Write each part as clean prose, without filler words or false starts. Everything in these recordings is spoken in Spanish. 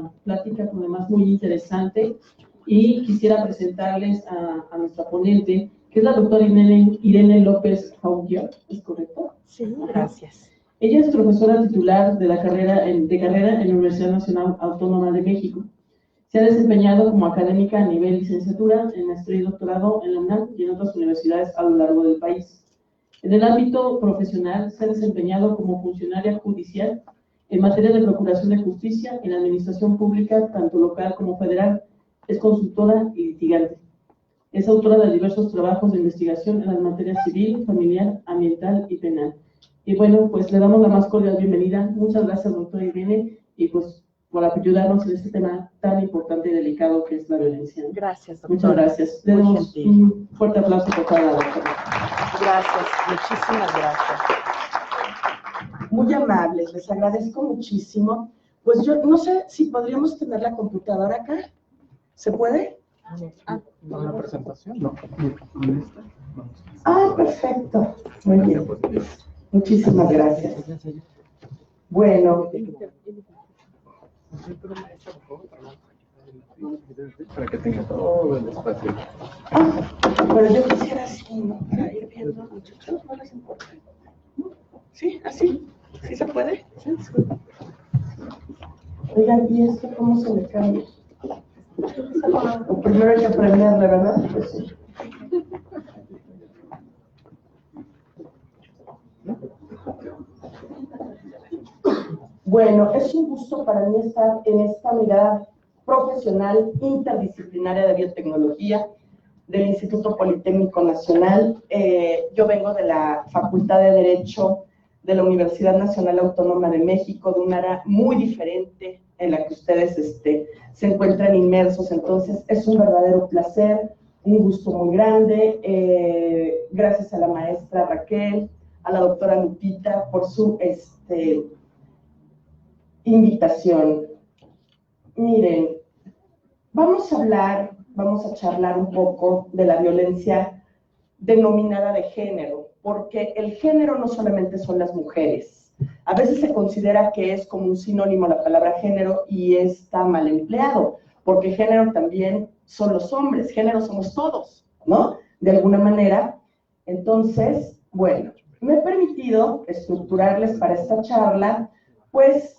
esta plática, como además muy interesante, y quisiera presentarles a nuestra ponente, que es la doctora Irene López Jauquier, ¿es correcto? Sí, gracias. Ella es profesora titular de carrera en la Universidad Nacional Autónoma de México. Se ha desempeñado como académica a nivel licenciatura, en maestría y doctorado en la UNAM y en otras universidades a lo largo del país. En el ámbito profesional, se ha desempeñado como funcionaria judicial en materia de procuración de justicia en la administración pública, tanto local como federal. Es consultora y litigante. Es autora de diversos trabajos de investigación en las materias civil, familiar, ambiental y penal. Y bueno, pues le damos la más cordial bienvenida. Muchas gracias, doctora Irene, y pues por ayudarnos en este tema tan importante y delicado que es la violencia. Gracias, doctora. Muchas gracias. Le damos un fuerte aplauso por toda la doctora. Gracias, muchísimas gracias. Muy amables, les agradezco muchísimo. Pues yo no sé si podríamos tener la computadora acá. ¿Se puede? ¿Una presentación? No. Ah, perfecto. Muy bien. Muchísimas gracias. Bueno. Para que tenga todo el espacio. Pero yo quisiera así, ¿no? Para ir viendo, muchachos, no les importa. ¿Sí? ¿Así? ¿Sí se puede? Sí. Oigan, ¿y esto cómo se le cambia? Primero hay que aprenderle, ¿verdad? Pues sí. Bueno, es un gusto para mí estar en esta mirada profesional interdisciplinaria de biotecnología del Instituto Politécnico Nacional. Yo vengo de la Facultad de Derecho de la Universidad Nacional Autónoma de México, de un área muy diferente en la que ustedes se encuentran inmersos. Entonces, es un verdadero placer, un gusto muy grande. Gracias a la maestra Raquel, a la doctora Lupita por su invitación. Miren, vamos a charlar un poco de la violencia denominada de género, porque el género no solamente son las mujeres. A veces se considera que es como un sinónimo la palabra género y está mal empleado, porque género también son los hombres, género somos todos, ¿no? De alguna manera. Entonces, bueno, me he permitido estructurarles para esta charla, pues,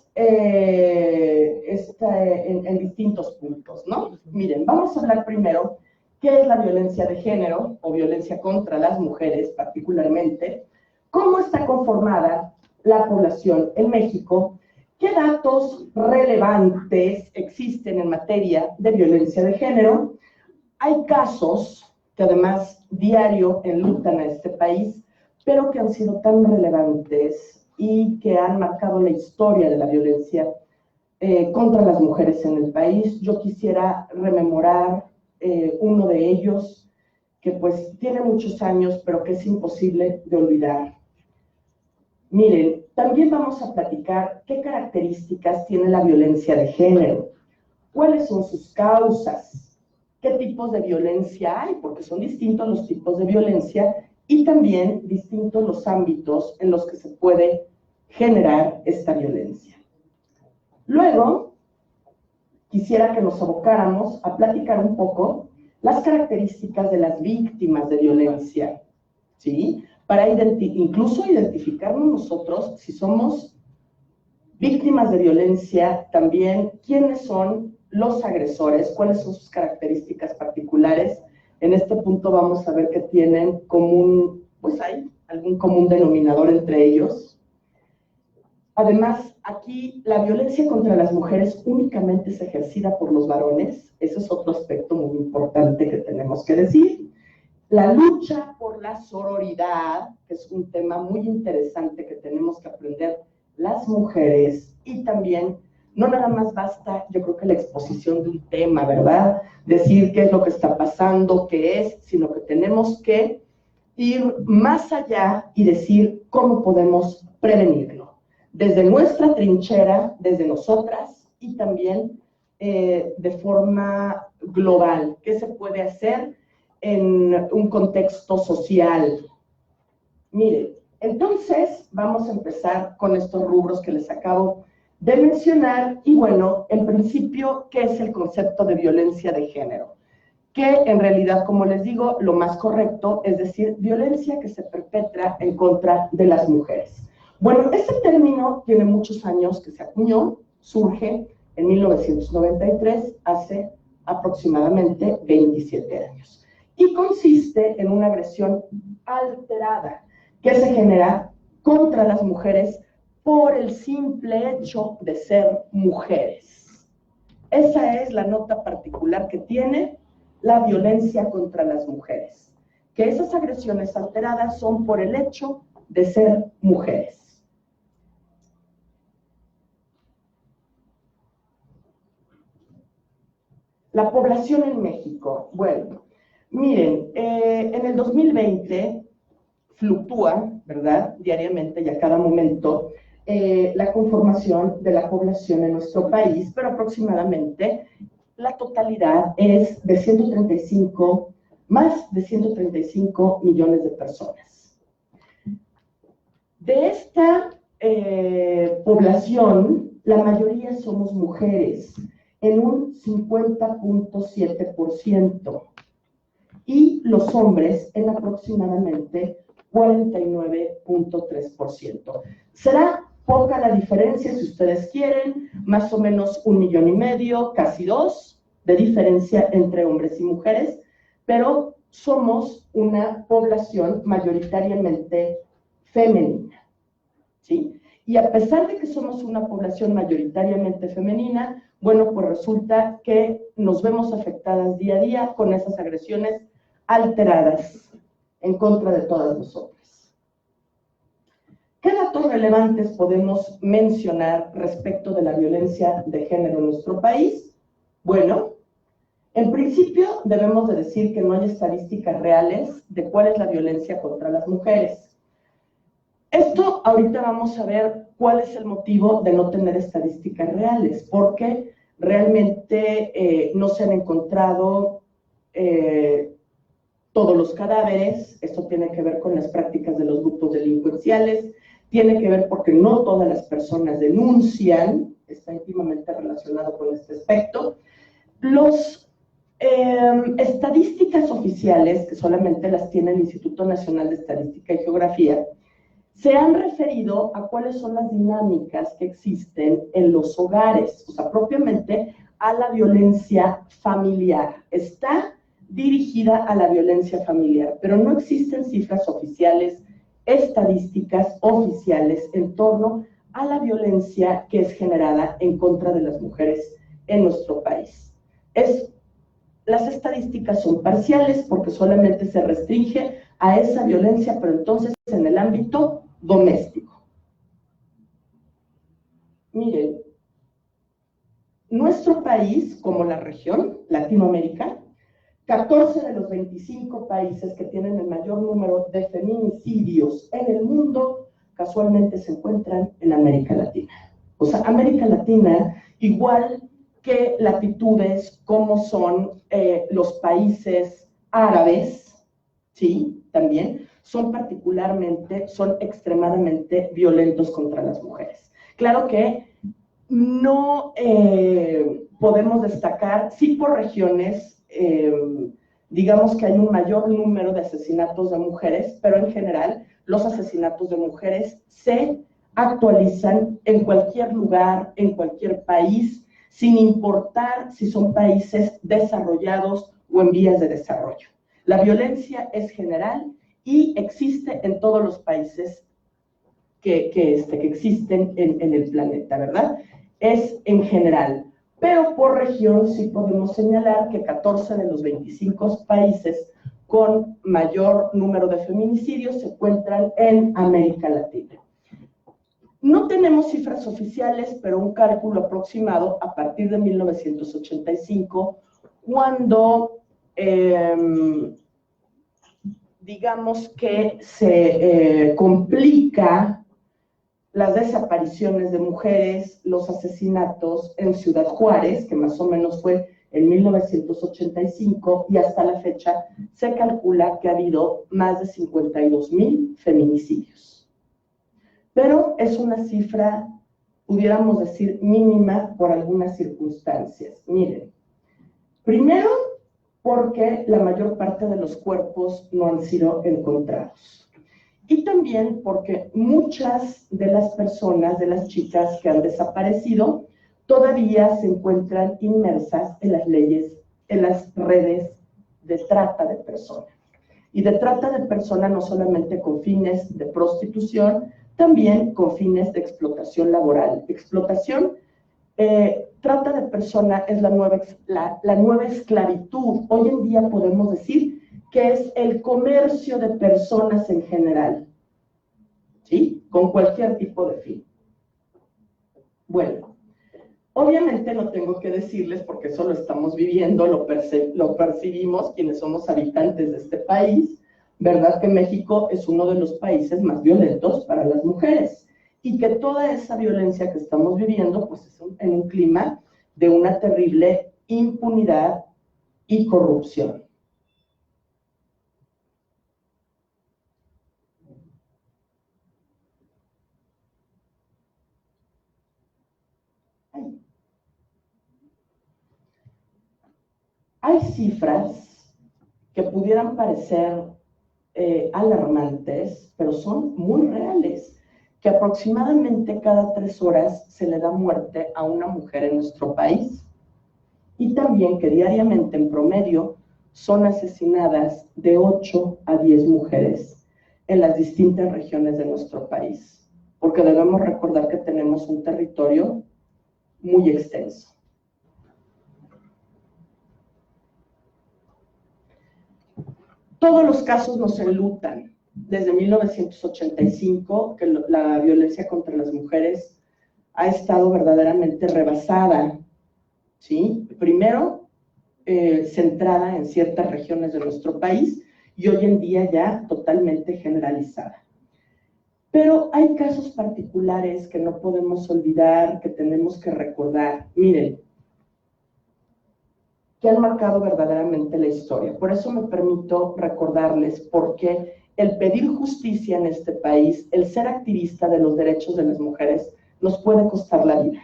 en distintos puntos, ¿no? Miren, vamos a hablar primero qué es la violencia de género o violencia contra las mujeres particularmente, cómo está conformada la población en México, qué datos relevantes existen en materia de violencia de género. Hay casos que además diario enlutan a este país, pero que han sido tan relevantes y que han marcado la historia de la violencia contra las mujeres en el país. Yo quisiera rememorar uno de ellos, que pues tiene muchos años, pero que es imposible de olvidar. Miren, también vamos a platicar qué características tiene la violencia de género, cuáles son sus causas, qué tipos de violencia hay, porque son distintos los tipos de violencia y también distintos los ámbitos en los que se puede generar esta violencia. Luego, quisiera que nos abocáramos a platicar un poco las características de las víctimas de violencia, ¿sí? Para incluso identificarnos nosotros, si somos víctimas de violencia, también quiénes son los agresores, cuáles son sus características particulares. En este punto vamos a ver que tienen común, pues hay algún común denominador entre ellos. Además, aquí la violencia contra las mujeres únicamente es ejercida por los varones. Ese es otro aspecto muy importante que tenemos que decir. La lucha por la sororidad, que es un tema muy interesante que tenemos que aprender las mujeres, y también no nada más basta, yo creo que la exposición de un tema, ¿verdad? Decir qué es lo que está pasando, qué es, sino que tenemos que ir más allá y decir cómo podemos prevenirlo. Desde nuestra trinchera, desde nosotras, y también de forma global. ¿Qué se puede hacer en un contexto social? Miren, entonces vamos a empezar con estos rubros que les acabo de mencionar, y bueno, en principio, ¿qué es el concepto de violencia de género? Que en realidad, como les digo, lo más correcto es decir, violencia que se perpetra en contra de las mujeres. Bueno, este término tiene muchos años que se acuñó, surge en 1993, hace aproximadamente 27 años, y consiste en una agresión alterada que se genera contra las mujeres por el simple hecho de ser mujeres. Esa es la nota particular que tiene la violencia contra las mujeres, que esas agresiones alteradas son por el hecho de ser mujeres. La población en México, bueno, miren, en el 2020 fluctúa, ¿verdad?, diariamente y a cada momento, la conformación de la población en nuestro país, pero aproximadamente la totalidad es de más de 135 millones de personas. De esta población, la mayoría somos mujeres, en un 50.7%, y los hombres en aproximadamente 49.3%. Será poca la diferencia, si ustedes quieren, más o menos 1,5 millones, casi 2, de diferencia entre hombres y mujeres, pero somos una población mayoritariamente femenina, ¿sí? Y a pesar de que somos una población mayoritariamente femenina, bueno, pues resulta que nos vemos afectadas día a día con esas agresiones alteradas en contra de todas nosotras. ¿Qué datos relevantes podemos mencionar respecto de la violencia de género en nuestro país? Bueno, en principio debemos de decir que no hay estadísticas reales de cuál es la violencia contra las mujeres. Esto ahorita vamos a ver cuál es el motivo de no tener estadísticas reales, porque realmente no se han encontrado todos los cadáveres. Esto tiene que ver con las prácticas de los grupos delincuenciales, tiene que ver porque no todas las personas denuncian, está íntimamente relacionado con este aspecto. Los estadísticas oficiales, que solamente las tiene el Instituto Nacional de Estadística y Geografía, se han referido a cuáles son las dinámicas que existen en los hogares, o sea, propiamente a la violencia familiar. Está dirigida a la violencia familiar, pero no existen cifras oficiales, estadísticas oficiales en torno a la violencia que es generada en contra de las mujeres en nuestro país. Las estadísticas son parciales porque solamente se restringe a esa violencia, pero entonces en el ámbito doméstico. Miren, nuestro país, como la región, Latinoamérica, 14 de los 25 países que tienen el mayor número de feminicidios en el mundo, casualmente se encuentran en América Latina. O sea, América Latina, igual que latitudes como son los países árabes, ¿sí? También son extremadamente violentos contra las mujeres. Claro que no podemos destacar, sí por regiones, digamos que hay un mayor número de asesinatos de mujeres, pero en general los asesinatos de mujeres se actualizan en cualquier lugar, en cualquier país, sin importar si son países desarrollados o en vías de desarrollo. La violencia es general y existe en todos los países que existen en el planeta, ¿verdad? Es en general, pero por región sí podemos señalar que 14 de los 25 países con mayor número de feminicidios se encuentran en América Latina. No tenemos cifras oficiales, pero un cálculo aproximado a partir de 1985, cuando digamos que se complica las desapariciones de mujeres, los asesinatos en Ciudad Juárez, que más o menos fue en 1985, y hasta la fecha se calcula que ha habido más de 52,000 feminicidios. Pero es una cifra pudiéramos decir mínima por algunas circunstancias. Miren, primero, porque la mayor parte de los cuerpos no han sido encontrados. Y también porque muchas de las personas, de las chicas que han desaparecido, todavía se encuentran inmersas en las leyes, en las redes de trata de personas. Y de trata de personas no solamente con fines de prostitución, también con fines de explotación laboral. Explotación, trata de personas es la nueva esclavitud. Hoy en día podemos decir que es el comercio de personas en general, ¿sí? Con cualquier tipo de fin. Bueno, obviamente no tengo que decirles, porque eso lo estamos viviendo, lo percibimos quienes somos habitantes de este país, ¿verdad? Que México es uno de los países más violentos para las mujeres y que toda esa violencia que estamos viviendo, pues es en un clima de una terrible impunidad y corrupción. Hay cifras que pudieran parecer alarmantes, pero son muy reales, que aproximadamente cada 3 horas se le da muerte a una mujer en nuestro país, y también que diariamente en promedio son asesinadas de 8 a 10 mujeres en las distintas regiones de nuestro país, porque debemos recordar que tenemos un territorio muy extenso. Todos los casos nos enlutan. Desde 1985, que la violencia contra las mujeres ha estado verdaderamente rebasada, ¿sí? Primero, centrada en ciertas regiones de nuestro país y hoy en día ya totalmente generalizada. Pero hay casos particulares que no podemos olvidar, que tenemos que recordar. Miren, que han marcado verdaderamente la historia. Por eso me permito recordarles por qué el pedir justicia en este país, el ser activista de los derechos de las mujeres, nos puede costar la vida.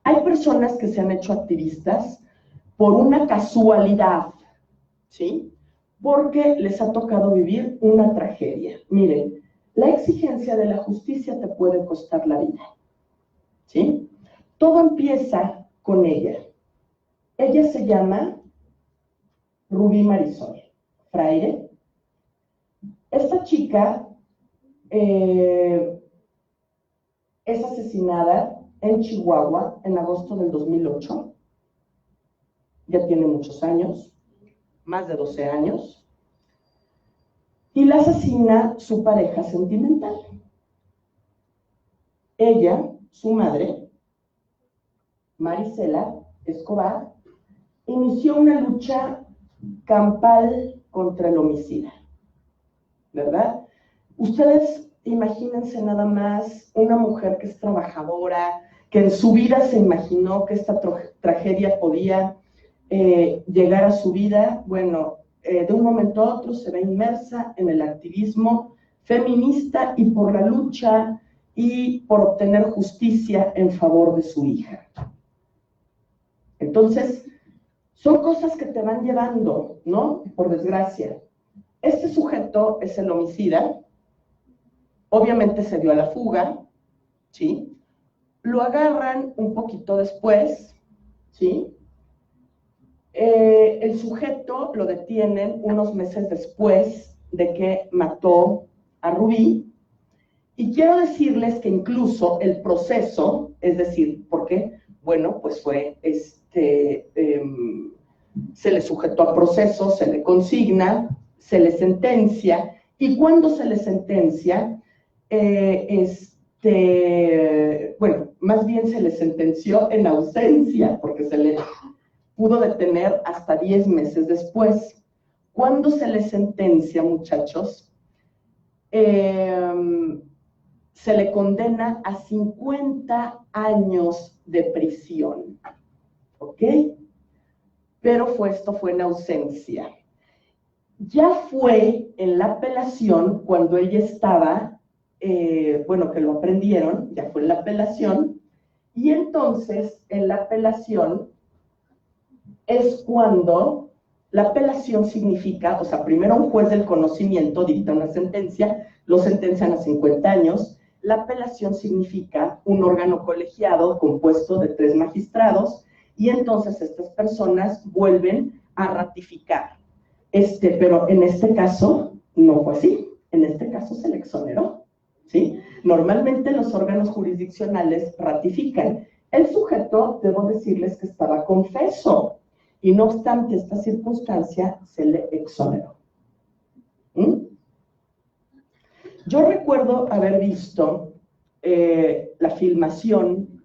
Hay personas que se han hecho activistas por una casualidad, ¿sí? Porque les ha tocado vivir una tragedia. Miren, la exigencia de la justicia te puede costar la vida, ¿sí? Todo empieza con ella. Ella se llama Rubí Marisol Freire. Esta chica es asesinada en Chihuahua en agosto del 2008. Ya tiene muchos años, más de 12 años. Y la asesina su pareja sentimental. Ella, su madre, Marisela Escobar, inició una lucha campal contra el homicida, ¿verdad? Ustedes imagínense nada más una mujer que es trabajadora, que en su vida se imaginó que esta tragedia podía llegar a su vida. Bueno, de un momento a otro se ve inmersa en el activismo feminista y por la lucha y por obtener justicia en favor de su hija. Entonces, son cosas que te van llevando, ¿no? Por desgracia. Este sujeto es el homicida. Obviamente se dio a la fuga, ¿sí? Lo agarran un poquito después, ¿sí? El sujeto lo detienen unos meses después de que mató a Rubí. Y quiero decirles que incluso el proceso, es decir, ¿por qué? Bueno, pues fue se le sujetó a proceso, se le consigna, se le sentencia, y cuando se le sentencia, bueno, más bien se le sentenció en ausencia, porque se le pudo detener hasta 10 meses después. Cuando se le sentencia, muchachos, se le condena a 50 años de prisión, ¿ok? Pero esto fue en ausencia. Ya fue en la apelación cuando ella estaba bueno, que lo aprendieron, ya fue en la apelación, y entonces en la apelación es cuando la apelación significa, o sea, primero un juez del conocimiento dicta una sentencia, lo sentencian a 50 años, la apelación significa un órgano colegiado compuesto de 3 magistrados, y entonces estas personas vuelven a ratificar. Pero en este caso no fue así, en este caso se le exoneró, ¿sí? Normalmente los órganos jurisdiccionales ratifican. El sujeto, debo decirles que estaba confeso, y no obstante esta circunstancia se le exoneró. Yo recuerdo haber visto la filmación,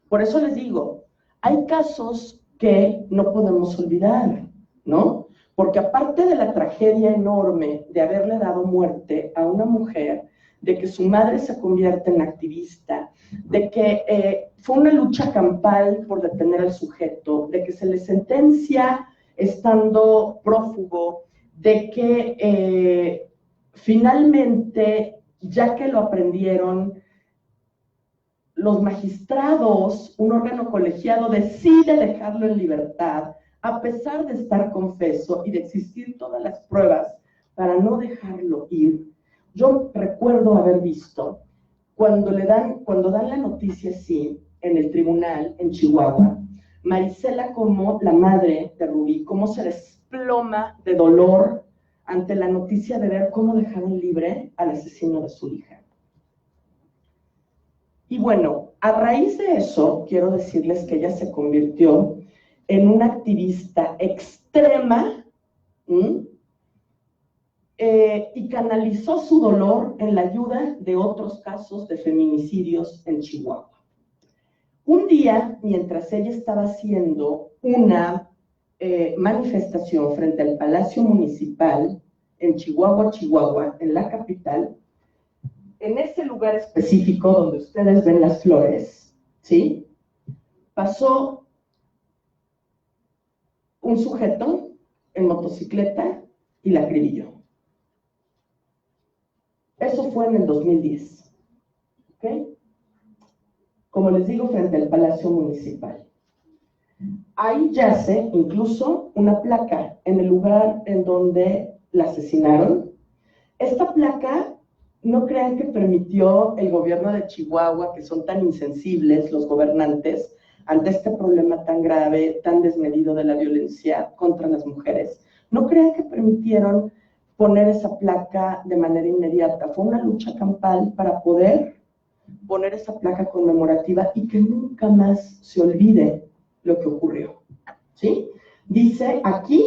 por eso les digo, hay casos que no podemos olvidar, ¿no? Porque aparte de la tragedia enorme de haberle dado muerte a una mujer, de que su madre se convierte en activista, de que fue una lucha campal por detener al sujeto, de que se le sentencia estando prófugo, de que finalmente, ya que lo aprendieron, los magistrados, un órgano colegiado, decide dejarlo en libertad, a pesar de estar confeso y de existir todas las pruebas para no dejarlo ir. Yo recuerdo haber visto, cuando dan la noticia así, en el tribunal, en Chihuahua, Marisela, como la madre de Rubí, cómo se desploma de dolor ante la noticia de ver cómo dejaron libre al asesino de su hija. Y bueno, a raíz de eso, quiero decirles que ella se convirtió en una activista extrema, y canalizó su dolor en la ayuda de otros casos de feminicidios en Chihuahua. Un día, mientras ella estaba haciendo una manifestación frente al Palacio Municipal en Chihuahua, Chihuahua, en la capital, en ese lugar específico donde ustedes ven las flores, ¿sí? Pasó un sujeto en motocicleta y la acribilló. Eso fue en el 2010, ¿ok? Como les digo, frente al Palacio Municipal. Ahí yace incluso una placa en el lugar en donde la asesinaron. Esta placa, no crean que permitió el gobierno de Chihuahua, que son tan insensibles los gobernantes, ante este problema tan grave, tan desmedido de la violencia contra las mujeres. No crean que permitieron poner esa placa de manera inmediata. Fue una lucha campal para poder poner esa placa conmemorativa y que nunca más se olvide lo que ocurrió, ¿sí? Dice, aquí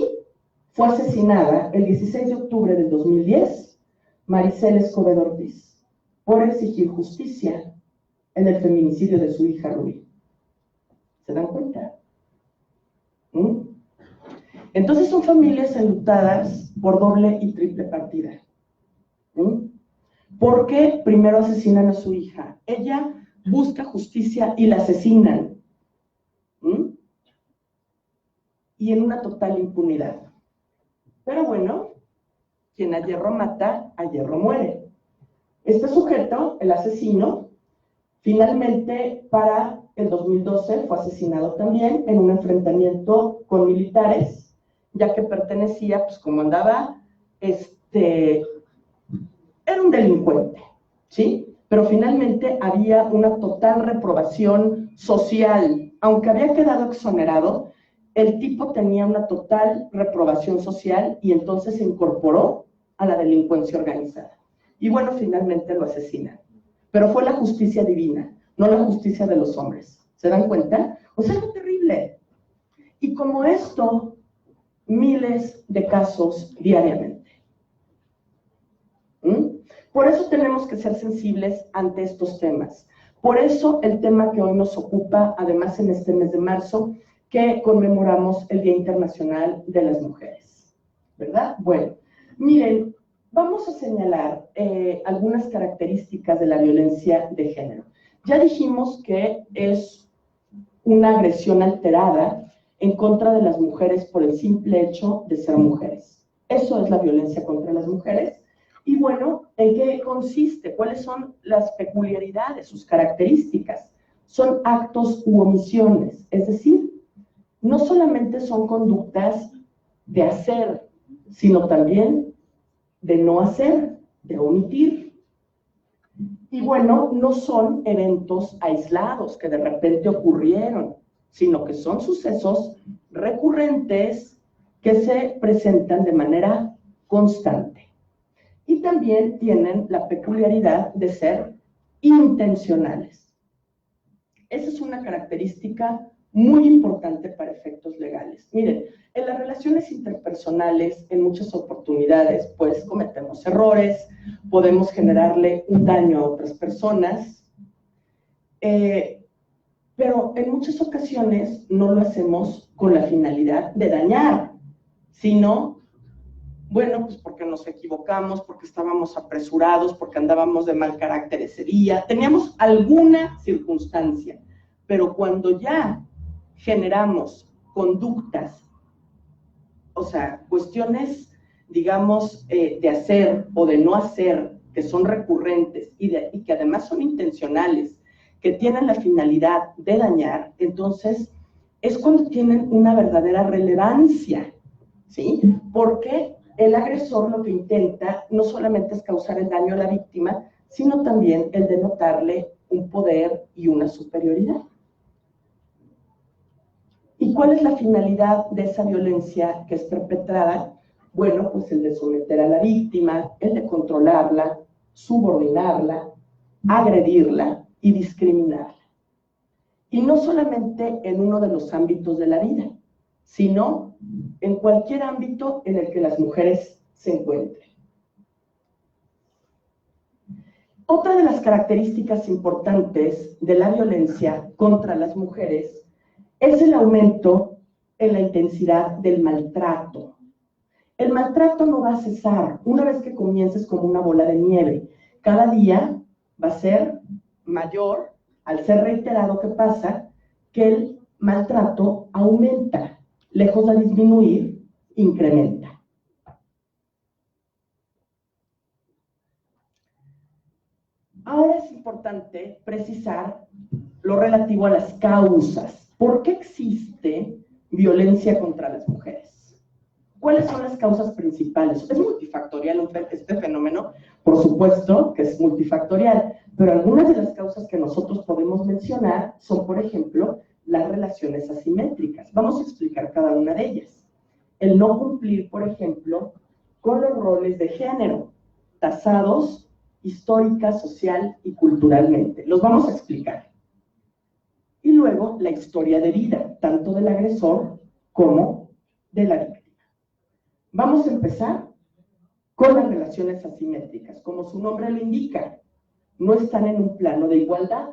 fue asesinada el 16 de octubre del 2010 Maricela Escobedo Ortiz por exigir justicia en el feminicidio de su hija Rubí. ¿Se dan cuenta? Entonces son familias enlutadas por doble y triple partida. Porque primero asesinan a su hija. Ella busca justicia y la asesinan. Y en una total impunidad. Pero bueno, quien a hierro mata, a hierro muere. Este sujeto, el asesino, finalmente para el 2012 fue asesinado también en un enfrentamiento con militares, ya que pertenecía, pues como andaba, era un delincuente, ¿sí? Pero finalmente había una total reprobación social. Aunque había quedado exonerado, el tipo tenía una total reprobación social y entonces se incorporó a la delincuencia organizada. Y bueno, finalmente lo asesinan. Pero fue la justicia divina, no la justicia de los hombres. ¿Se dan cuenta? O sea, algo terrible. Y como esto, miles de casos diariamente. Por eso tenemos que ser sensibles ante estos temas. Por eso el tema que hoy nos ocupa, además en este mes de marzo, que conmemoramos el Día Internacional de las Mujeres, ¿verdad? Bueno, miren, vamos a señalar algunas características de la violencia de género. Ya dijimos que es una agresión alterada en contra de las mujeres por el simple hecho de ser mujeres. Eso es la violencia contra las mujeres. Y bueno, ¿en qué consiste? ¿Cuáles son las peculiaridades, sus características? Son actos u omisiones, es decir, no solamente son conductas de hacer, sino también de no hacer, de omitir. Y bueno, no son eventos aislados que de repente ocurrieron, sino que son sucesos recurrentes que se presentan de manera constante. Y también tienen la peculiaridad de ser intencionales. Esa es una característica muy importante para efectos legales. Miren, en las relaciones interpersonales, en muchas oportunidades, pues cometemos errores, podemos generarle un daño a otras personas, pero en muchas ocasiones no lo hacemos con la finalidad de dañar, sino, bueno, pues porque nos equivocamos, porque estábamos apresurados, porque andábamos de mal carácter ese día, teníamos alguna circunstancia, pero cuando ya generamos conductas, o sea, cuestiones, digamos, de hacer o de no hacer, que son recurrentes y que además son intencionales, que tienen la finalidad de dañar, entonces es cuando tienen una verdadera relevancia, ¿sí? Porque el agresor lo que intenta no solamente es causar el daño a la víctima, sino también el denotarle un poder y una superioridad. ¿Y cuál es la finalidad de esa violencia que es perpetrada? Bueno, pues el de someter a la víctima, el de controlarla, subordinarla, agredirla y discriminarla. Y no solamente en uno de los ámbitos de la vida, sino en cualquier ámbito en el que las mujeres se encuentren. Otra de las características importantes de la violencia contra las mujeres es el aumento en la intensidad del maltrato. El maltrato no va a cesar. Una vez que comiences como una bola de nieve, cada día va a ser mayor, al ser reiterado, ¿qué pasa? Que el maltrato aumenta, lejos de disminuir, incrementa. Ahora es importante precisar lo relativo a las causas. ¿Por qué existe violencia contra las mujeres? ¿Cuáles son las causas principales? Es multifactorial este fenómeno, por supuesto que es multifactorial, pero algunas de las causas que nosotros podemos mencionar son, por ejemplo, las relaciones asimétricas. Vamos a explicar cada una de ellas. El no cumplir, por ejemplo, con los roles de género, tasados histórica, social y culturalmente. Los vamos a explicar. Y luego la historia de vida, tanto del agresor como de la víctima. Vamos a empezar con las relaciones asimétricas. Como su nombre lo indica, no están en un plano de igualdad.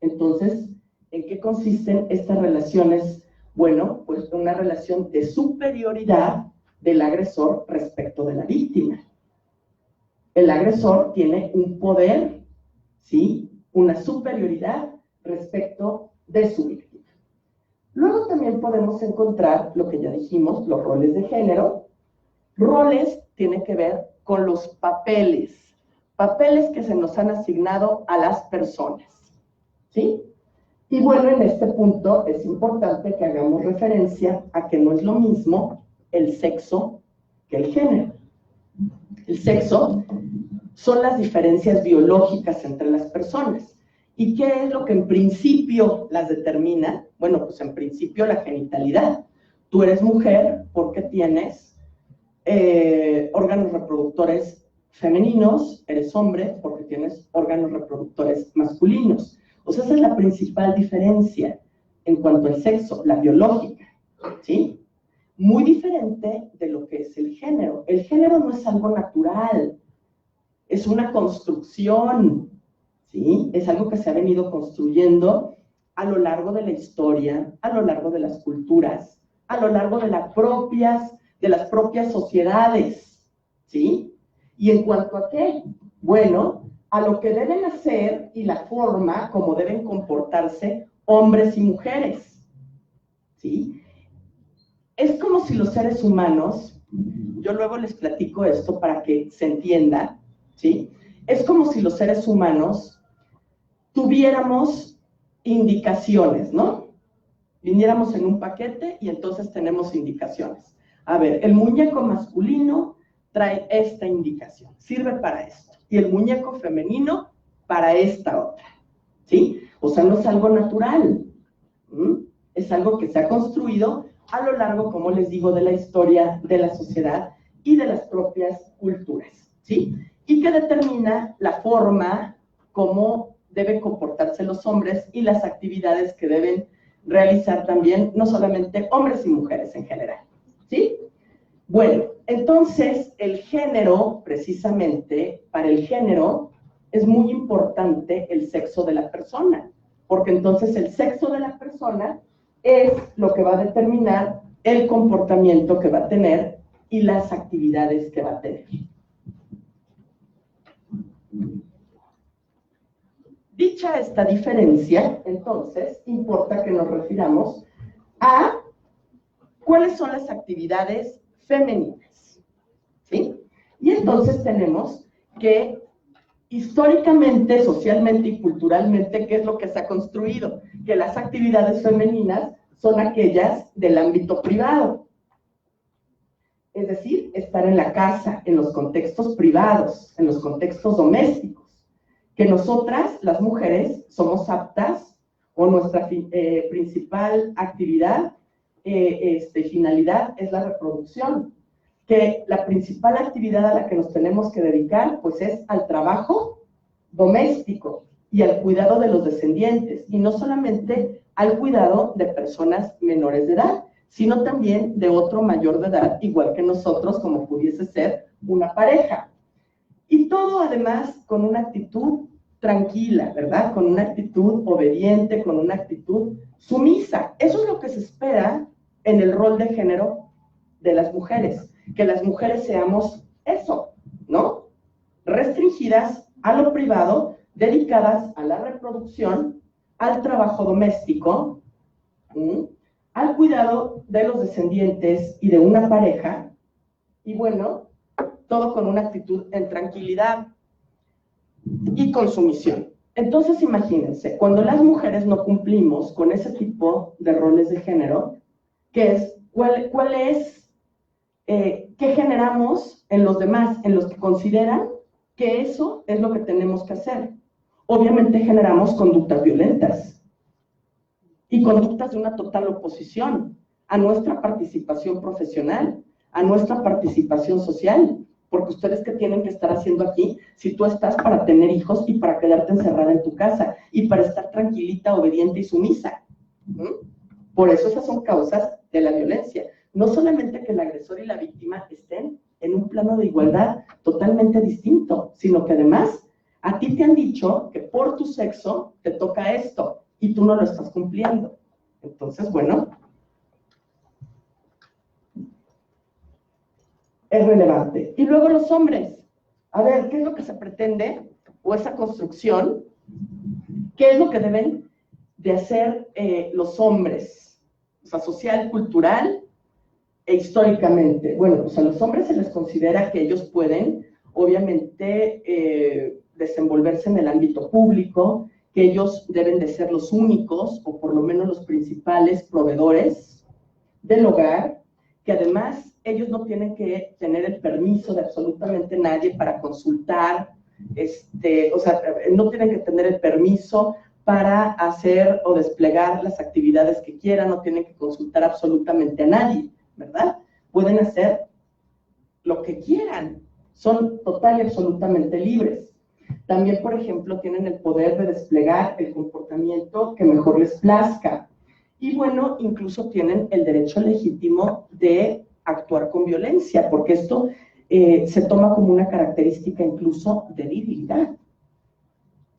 Entonces, ¿en qué consisten estas relaciones? Bueno, pues una relación de superioridad del agresor respecto de la víctima. El agresor tiene un poder, ¿sí? Una superioridad respecto de su víctima. Luego también podemos encontrar lo que ya dijimos, los roles de género. Roles tienen que ver con los papeles que se nos han asignado a las personas, ¿sí? Y bueno, en este punto es importante que hagamos referencia a que no es lo mismo el sexo que el género. El sexo son las diferencias biológicas entre las personas. ¿Y qué es lo que en principio las determina? Bueno, pues en principio la genitalidad. Tú eres mujer porque tienes órganos reproductores femeninos, eres hombre porque tienes órganos reproductores masculinos. O sea, esa es la principal diferencia en cuanto al sexo, la biológica, ¿sí? Muy diferente de lo que es el género. El género no es algo natural, es una construcción, ¿sí? Es algo que se ha venido construyendo a lo largo de la historia, a lo largo de las culturas, a lo largo de las propias sociedades, ¿sí? ¿Y en cuanto a qué? Bueno, a lo que deben hacer y la forma como deben comportarse hombres y mujeres, ¿sí? Es como si los seres humanos, yo luego les platico esto para que se entienda, ¿sí? Es como si los seres humanos tuviéramos indicaciones, ¿no? Viniéramos en un paquete y entonces tenemos indicaciones. A ver, el muñeco masculino trae esta indicación, sirve para esto. Y el muñeco femenino para esta otra, ¿sí? O sea, no es algo natural, es algo que se ha construido a lo largo, como les digo, de la historia de la sociedad y de las propias culturas, ¿sí? Y que determina la forma como deben comportarse los hombres y las actividades que deben realizar también, no solamente hombres y mujeres en general, ¿sí? Bueno, entonces el género, precisamente, para el género es muy importante el sexo de la persona, porque entonces el sexo de la persona es lo que va a determinar el comportamiento que va a tener y las actividades que va a tener. Dicha esta diferencia, entonces, importa que nos refiramos a cuáles son las actividades femeninas, ¿sí? Y entonces tenemos que históricamente, socialmente y culturalmente, ¿qué es lo que se ha construido? Que las actividades femeninas son aquellas del ámbito privado. Es decir, estar en la casa, en los contextos privados, en los contextos domésticos. Que nosotras, las mujeres, somos aptas, o nuestra principal actividad, finalidad, es la reproducción. Que la principal actividad a la que nos tenemos que dedicar, pues es al trabajo doméstico y al cuidado de los descendientes, y no solamente al cuidado de personas menores de edad, sino también de otro mayor de edad, igual que nosotros, como pudiese ser una pareja. Y todo además con una actitud tranquila, ¿verdad? Con una actitud obediente, con una actitud sumisa. Eso es lo que se espera en el rol de género de las mujeres, que las mujeres seamos eso, ¿no? Restringidas a lo privado, dedicadas a la reproducción, al trabajo doméstico, al cuidado de los descendientes y de una pareja, y bueno, todo con una actitud en tranquilidad y con sumisión. Entonces, imagínense, cuando las mujeres no cumplimos con ese tipo de roles de género, ¿qué generamos en los demás, en los que consideran que eso es lo que tenemos que hacer? Obviamente generamos conductas violentas y conductas de una total oposición a nuestra participación profesional, a nuestra participación social. Porque ustedes, ¿qué tienen que estar haciendo aquí si tú estás para tener hijos y para quedarte encerrada en tu casa y para estar tranquilita, obediente y sumisa? Por eso esas son causas de la violencia. No solamente que el agresor y la víctima estén en un plano de igualdad totalmente distinto, sino que además a ti te han dicho que por tu sexo te toca esto y tú no lo estás cumpliendo. Entonces, bueno, es relevante. Y luego los hombres. A ver, ¿qué es lo que se pretende? O esa construcción, ¿qué es lo que deben de hacer los hombres? O sea, social, cultural e históricamente. Bueno, pues a los hombres se les considera que ellos pueden, obviamente, desenvolverse en el ámbito público, que ellos deben de ser los únicos, o por lo menos los principales proveedores del hogar, que además ellos no tienen que tener el permiso de absolutamente nadie para consultar, o sea, no tienen que tener el permiso para hacer o desplegar las actividades que quieran, no tienen que consultar absolutamente a nadie, ¿verdad? Pueden hacer lo que quieran, son total y absolutamente libres. También, por ejemplo, tienen el poder de desplegar el comportamiento que mejor les plazca. Y bueno, incluso tienen el derecho legítimo de actuar con violencia, porque esto se toma como una característica incluso de virilidad.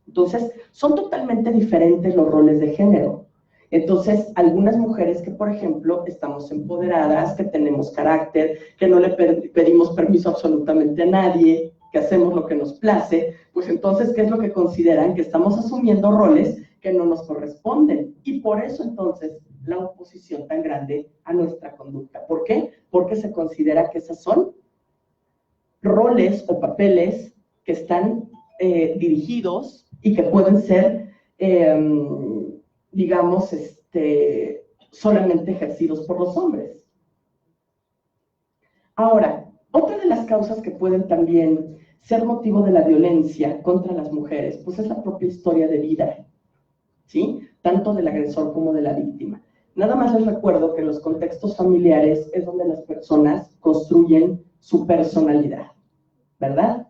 Entonces, son totalmente diferentes los roles de género. Entonces, algunas mujeres que, por ejemplo, estamos empoderadas, que tenemos carácter, que no le pedimos permiso absolutamente a nadie, que hacemos lo que nos place, pues entonces, ¿qué es lo que consideran? Que estamos asumiendo roles que no nos corresponden. Y por eso, entonces, la oposición tan grande a nuestra conducta. ¿Por qué? Porque se considera que esos son roles o papeles que están dirigidos y que pueden ser, digamos, solamente ejercidos por los hombres. Ahora, otra de las causas que pueden también ser motivo de la violencia contra las mujeres, pues es la propia historia de vida, ¿sí? Tanto del agresor como de la víctima. Nada más les recuerdo que en los contextos familiares es donde las personas construyen su personalidad, ¿verdad?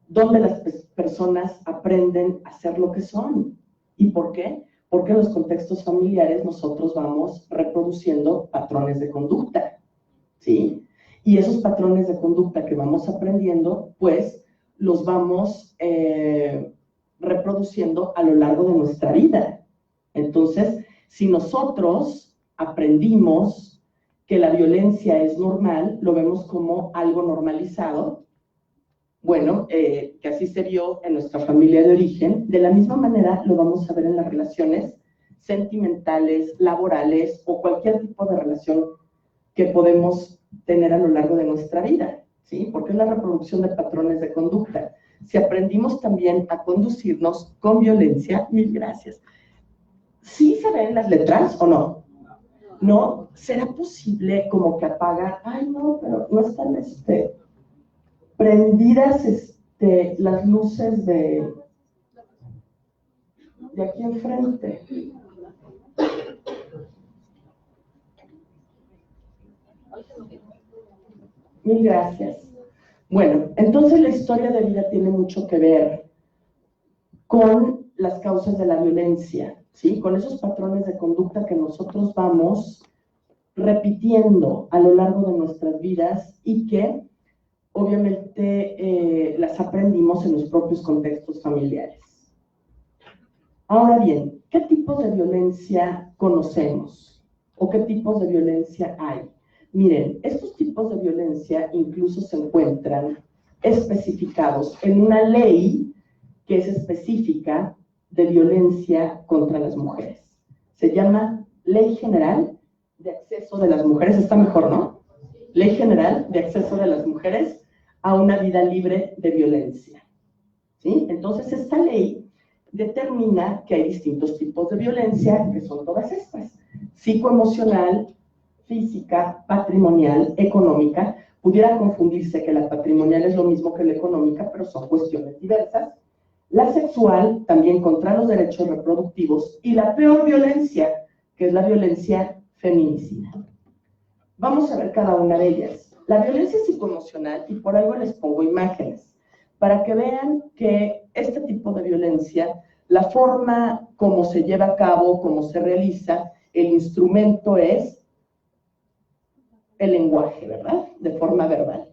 Donde las personas aprenden a ser lo que son. ¿Y por qué? Porque en los contextos familiares nosotros vamos reproduciendo patrones de conducta, ¿sí? Y esos patrones de conducta que vamos aprendiendo, pues, los vamos reproduciendo a lo largo de nuestra vida. Entonces, si nosotros aprendimos que la violencia es normal, lo vemos como algo normalizado, bueno, que así se vio en nuestra familia de origen, de la misma manera lo vamos a ver en las relaciones sentimentales, laborales o cualquier tipo de relación que podemos tener a lo largo de nuestra vida, ¿sí? Porque es la reproducción de patrones de conducta. Si aprendimos también a conducirnos con violencia, mil gracias. ¿Sí se ven las letras o no? ¿No? ¿Será posible como que apagar? Ay, no, pero no están prendidas las luces de aquí enfrente. Mil gracias. Bueno, entonces la historia de vida tiene mucho que ver con las causas de la violencia, ¿sí? Con esos patrones de conducta que nosotros vamos repitiendo a lo largo de nuestras vidas y que obviamente las aprendimos en los propios contextos familiares. Ahora bien, ¿qué tipos de violencia conocemos? ¿O qué tipos de violencia hay? Miren, estos tipos de violencia incluso se encuentran especificados en una ley que es específica de violencia contra las mujeres. Se llama Ley General de Acceso de las Mujeres, está mejor, ¿no? Ley General de Acceso de las Mujeres a una vida libre de violencia, ¿sí? Entonces, esta ley determina que hay distintos tipos de violencia, que son todas estas: psicoemocional, física, patrimonial, económica. Pudiera confundirse que la patrimonial es lo mismo que la económica, pero son cuestiones diversas. La sexual, también contra los derechos reproductivos, y la peor violencia, que es la violencia feminicida. Vamos a ver cada una de ellas. La violencia psicoemocional, y por algo les pongo imágenes, para que vean que este tipo de violencia, la forma como se lleva a cabo, cómo se realiza, el instrumento es el lenguaje, ¿verdad? De forma verbal.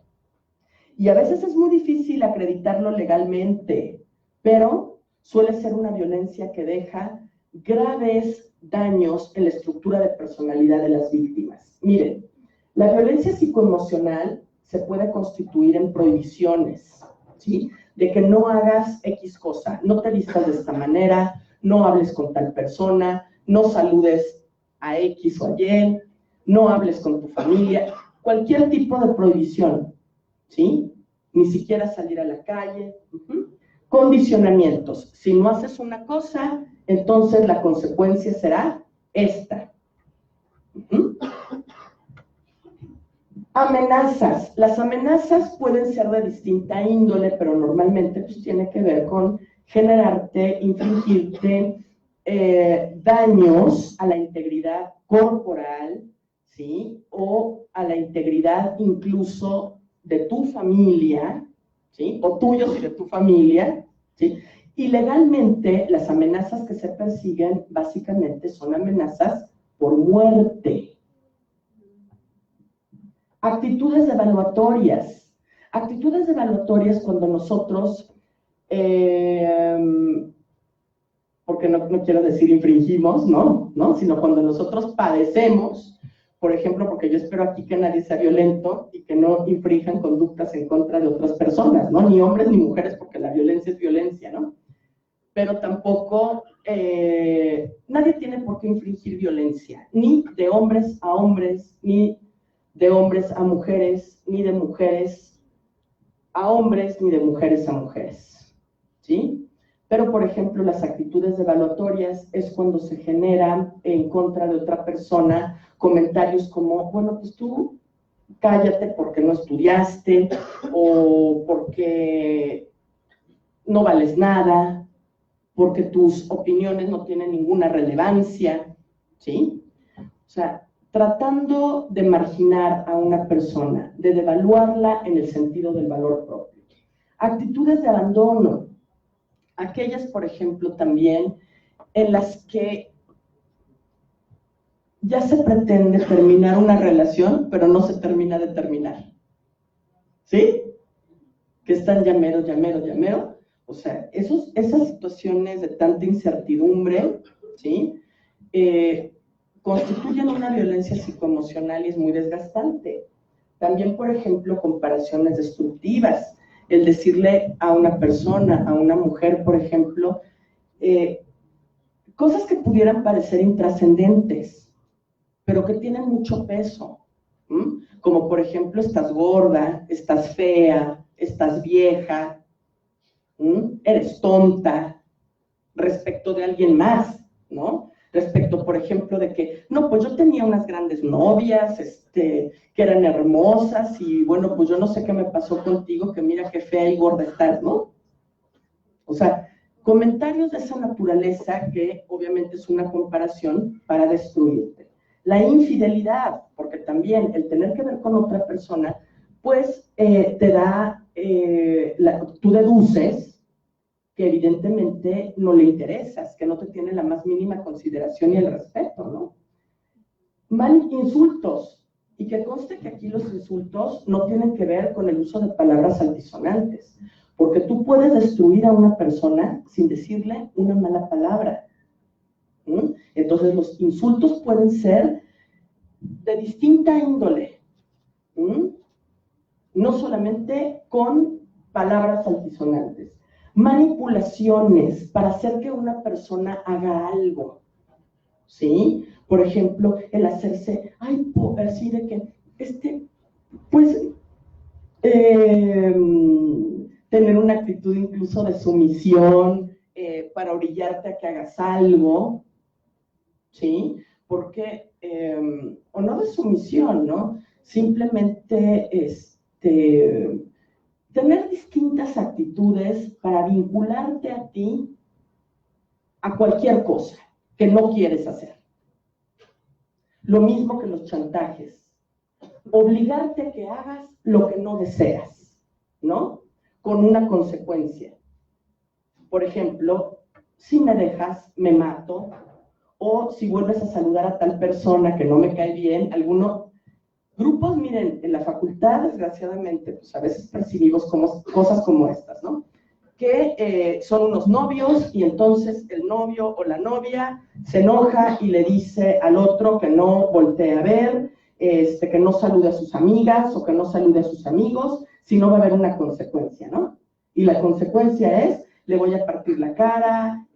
Y a veces es muy difícil acreditarlo legalmente, pero suele ser una violencia que deja graves daños en la estructura de personalidad de las víctimas. Miren, la violencia psicoemocional se puede constituir en prohibiciones, ¿sí? De que no hagas X cosa, no te vistas de esta manera, no hables con tal persona, no saludes a X o a Y, no hables con tu familia, cualquier tipo de prohibición, ¿sí? Ni siquiera salir a la calle. Condicionamientos: si no haces una cosa, entonces la consecuencia será esta. Amenazas. Las amenazas pueden ser de distinta índole, pero normalmente pues tiene que ver con generarte, infligirte daños a la integridad corporal, ¿sí? O a la integridad incluso de tu familia, ¿sí? O tuyos y de tu familia, ¿sí? Y legalmente las amenazas que se persiguen básicamente son amenazas por muerte. Actitudes devaluatorias. Actitudes devaluatorias cuando nosotros, porque no quiero decir infringimos, ¿no? Sino cuando nosotros padecemos, por ejemplo, porque yo espero aquí que nadie sea violento y que no infrinjan conductas en contra de otras personas, ¿no? Ni hombres ni mujeres, porque la violencia es violencia, ¿no? Pero tampoco, nadie tiene por qué infringir violencia, ni de hombres a hombres, ni de hombres a mujeres, ni de mujeres a hombres ni de mujeres a mujeres, ¿sí? Pero, por ejemplo, las actitudes devaluatorias es cuando se generan en contra de otra persona comentarios como, bueno, pues tú cállate porque no estudiaste o porque no vales nada, porque tus opiniones no tienen ninguna relevancia, ¿sí? O sea, tratando de marginar a una persona, de devaluarla en el sentido del valor propio. Actitudes de abandono, aquellas, por ejemplo, también en las que ya se pretende terminar una relación, pero no se termina de terminar, ¿sí? Que están llamero. O sea, esas situaciones de tanta incertidumbre, ¿sí? Constituyen una violencia psicoemocional y es muy desgastante. También, por ejemplo, comparaciones destructivas. El decirle a una persona, a una mujer, por ejemplo, cosas que pudieran parecer intrascendentes, pero que tienen mucho peso. Como, por ejemplo, estás gorda, estás fea, estás vieja, eres tonta, respecto de alguien más, ¿no? Respecto, por ejemplo, de que, no, pues yo tenía unas grandes novias, que eran hermosas, y bueno, pues yo no sé qué me pasó contigo, que mira qué fea y gorda estás, ¿no? O sea, comentarios de esa naturaleza que obviamente es una comparación para destruirte. La infidelidad, porque también el tener que ver con otra persona, pues te da, tú deduces que evidentemente no le interesas, que no te tiene la más mínima consideración y el respeto, ¿no? Insultos, y que conste que aquí los insultos no tienen que ver con el uso de palabras altisonantes, porque tú puedes destruir a una persona sin decirle una mala palabra. Entonces los insultos pueden ser de distinta índole, no solamente con palabras altisonantes. Manipulaciones para hacer que una persona haga algo, ¿sí? Por ejemplo, el hacerse, así de que, pues, tener una actitud incluso de sumisión para orillarte a que hagas algo, ¿sí? Porque, o no de sumisión, ¿no? Simplemente, tener distintas actitudes para vincularte a ti a cualquier cosa que no quieres hacer. Lo mismo que los chantajes. Obligarte a que hagas lo que no deseas, ¿no? Con una consecuencia. Por ejemplo, si me dejas, me mato, o si vuelves a saludar a tal persona que no me cae bien, grupos, miren, en la facultad, desgraciadamente, pues a veces percibimos cosas como estas, ¿no? Que son unos novios y entonces el novio o la novia se enoja y le dice al otro que no voltee a ver, que no salude a sus amigas o que no salude a sus amigos, si no va a haber una consecuencia, ¿no? Y la consecuencia es, le voy a partir la cara,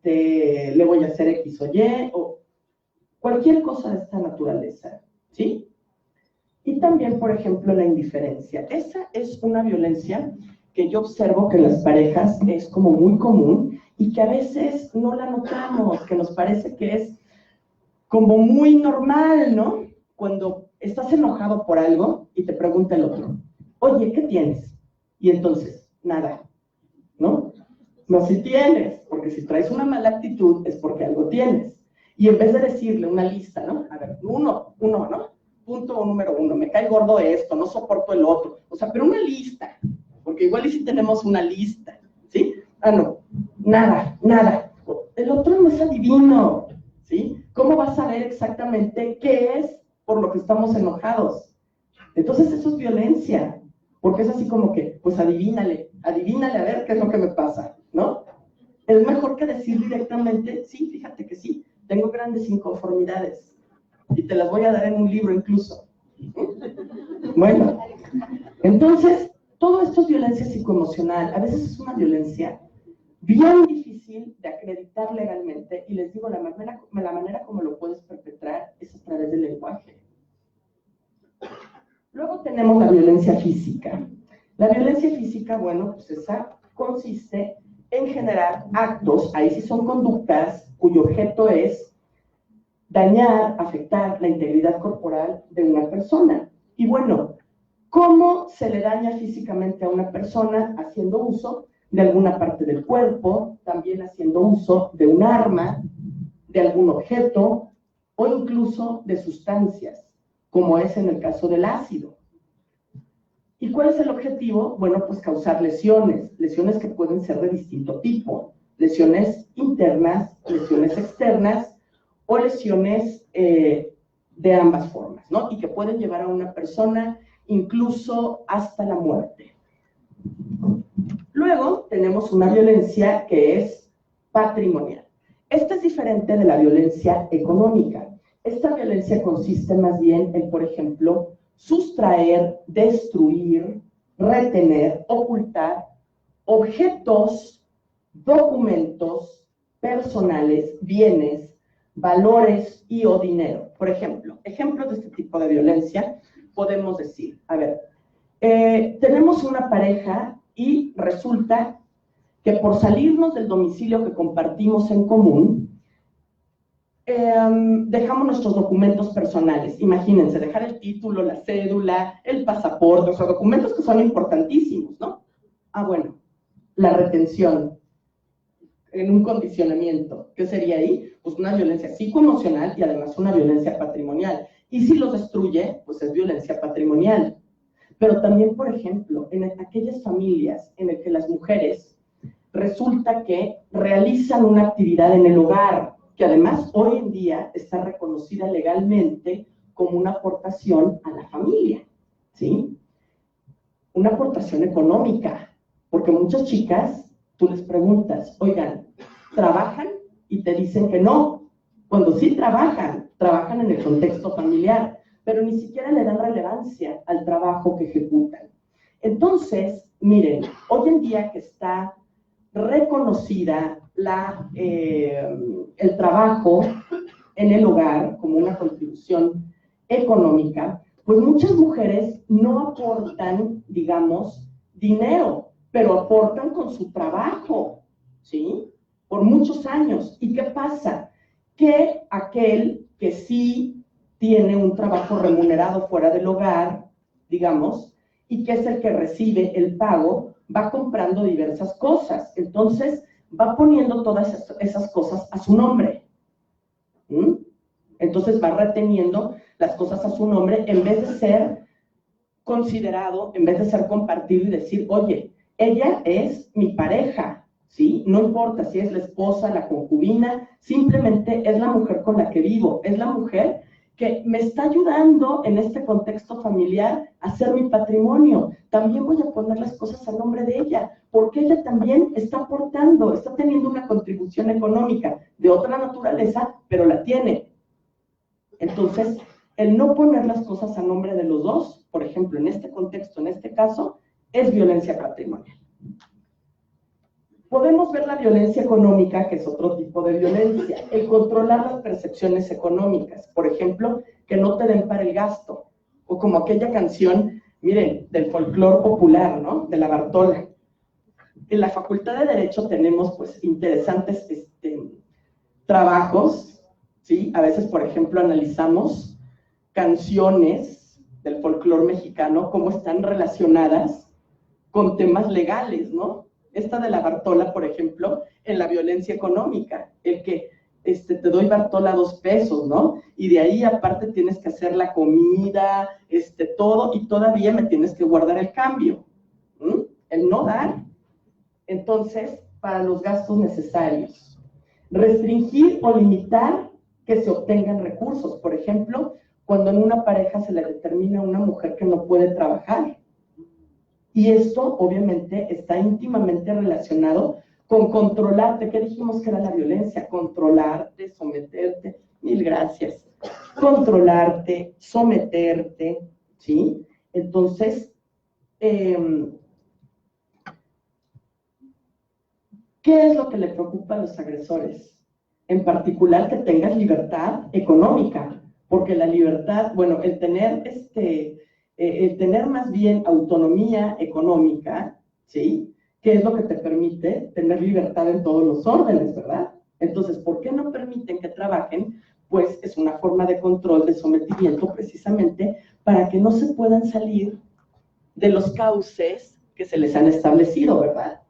le voy a hacer X o Y, o cualquier cosa de esta naturaleza, ¿sí? Y también, por ejemplo, la indiferencia. Esa es una violencia que yo observo que en las parejas es como muy común y que a veces no la notamos, que nos parece que es como muy normal, ¿no? Cuando estás enojado por algo y te pregunta el otro, oye, ¿qué tienes? Y entonces, nada, ¿no? No, si tienes, porque si traes una mala actitud es porque algo tienes. Y en vez de decirle una lista, ¿no? A ver, uno, ¿no? Punto número 1, me cae gordo esto, no soporto el otro. O sea, pero una lista, porque igual y si tenemos una lista, ¿sí? No, nada. El otro no es adivino, ¿sí? ¿Cómo vas a saber exactamente qué es por lo que estamos enojados? Entonces eso es violencia, porque es así como que, pues adivínale a ver qué es lo que me pasa, ¿no? Es mejor que decir directamente, sí, fíjate que sí, tengo grandes inconformidades. Y te las voy a dar en un libro incluso. Bueno, entonces, todo esto es violencia psicoemocional. A veces es una violencia bien difícil de acreditar legalmente. Y les digo, la manera como lo puedes perpetrar es a través del lenguaje. Luego tenemos la violencia física. La violencia física, bueno, pues esa consiste en generar actos, ahí sí son conductas, cuyo objeto es dañar, afectar la integridad corporal de una persona. Y bueno, ¿cómo se le daña físicamente a una persona? Haciendo uso de alguna parte del cuerpo, también haciendo uso de un arma, de algún objeto o incluso de sustancias, como es en el caso del ácido. ¿Y cuál es el objetivo? Bueno, pues causar lesiones, lesiones que pueden ser de distinto tipo, lesiones internas, lesiones externas o lesiones de ambas formas, ¿no? Y que pueden llevar a una persona incluso hasta la muerte. Luego tenemos una violencia que es patrimonial. Esta es diferente de la violencia económica. Esta violencia consiste más bien en, por ejemplo, sustraer, destruir, retener, ocultar objetos, documentos personales, bienes, valores y o dinero. Por ejemplo, ejemplos de este tipo de violencia podemos decir, a ver, tenemos una pareja y resulta que por salirnos del domicilio que compartimos en común, dejamos nuestros documentos personales. Imagínense, dejar el título, la cédula, el pasaporte, o sea, documentos que son importantísimos, ¿no? Ah, bueno, la retención en un condicionamiento. ¿Qué sería ahí? Pues una violencia psicoemocional y además una violencia patrimonial. Y si los destruye, pues es violencia patrimonial. Pero también, por ejemplo, en aquellas familias en las que las mujeres resulta que realizan una actividad en el hogar, que además hoy en día está reconocida legalmente como una aportación a la familia, ¿sí? Una aportación económica, porque muchas chicas, tú les preguntas, oigan, ¿trabajan? Y te dicen que no, cuando sí trabajan en el contexto familiar, pero ni siquiera le dan relevancia al trabajo que ejecutan. Entonces, miren, hoy en día que está reconocida el trabajo en el hogar como una contribución económica, pues muchas mujeres no aportan, digamos, dinero, pero aportan con su trabajo, ¿sí? Por muchos años. ¿Y qué pasa? Que aquel que sí tiene un trabajo remunerado fuera del hogar, digamos, y que es el que recibe el pago, va comprando diversas cosas. Entonces, va poniendo todas esas cosas a su nombre. Entonces, va reteniendo las cosas a su nombre en vez de ser considerado, en vez de ser compartido y decir, oye, ella es mi pareja, ¿sí? No importa si es la esposa, la concubina, simplemente es la mujer con la que vivo, es la mujer que me está ayudando en este contexto familiar a ser mi patrimonio. También voy a poner las cosas a nombre de ella, porque ella también está aportando, está teniendo una contribución económica de otra naturaleza, pero la tiene. Entonces, el no poner las cosas a nombre de los dos, por ejemplo, en este contexto, en este caso, es violencia patrimonial. Podemos ver la violencia económica, que es otro tipo de violencia, el controlar las percepciones económicas, por ejemplo, que no te den para el gasto, o como aquella canción, miren, del folclore popular, ¿no? De la Bartola. En la Facultad de Derecho tenemos, pues, interesantes trabajos, ¿sí? A veces, por ejemplo, analizamos canciones del folclore mexicano, cómo están relacionadas con temas legales, ¿no? Esta de la Bartola, por ejemplo, en la violencia económica, el que te doy Bartola 2 pesos, ¿no? Y de ahí aparte tienes que hacer la comida, todo, y todavía me tienes que guardar el cambio. El no dar. Entonces, para los gastos necesarios. Restringir o limitar que se obtengan recursos. Por ejemplo, cuando en una pareja se le determina a una mujer que no puede trabajar. Y esto, obviamente, está íntimamente relacionado con controlarte. ¿Qué dijimos que era la violencia? Controlarte, someterte. Mil gracias. Controlarte, someterte, ¿sí? Entonces, ¿qué es lo que le preocupa a los agresores? En particular, que tengas libertad económica, porque la libertad, bueno, el tener el tener más bien autonomía económica, ¿sí? Que es lo que te permite tener libertad en todos los órdenes, ¿verdad? Entonces, ¿por qué no permiten que trabajen? Pues es una forma de control, de sometimiento, precisamente, para que no se puedan salir de los cauces que se les han establecido, ¿verdad?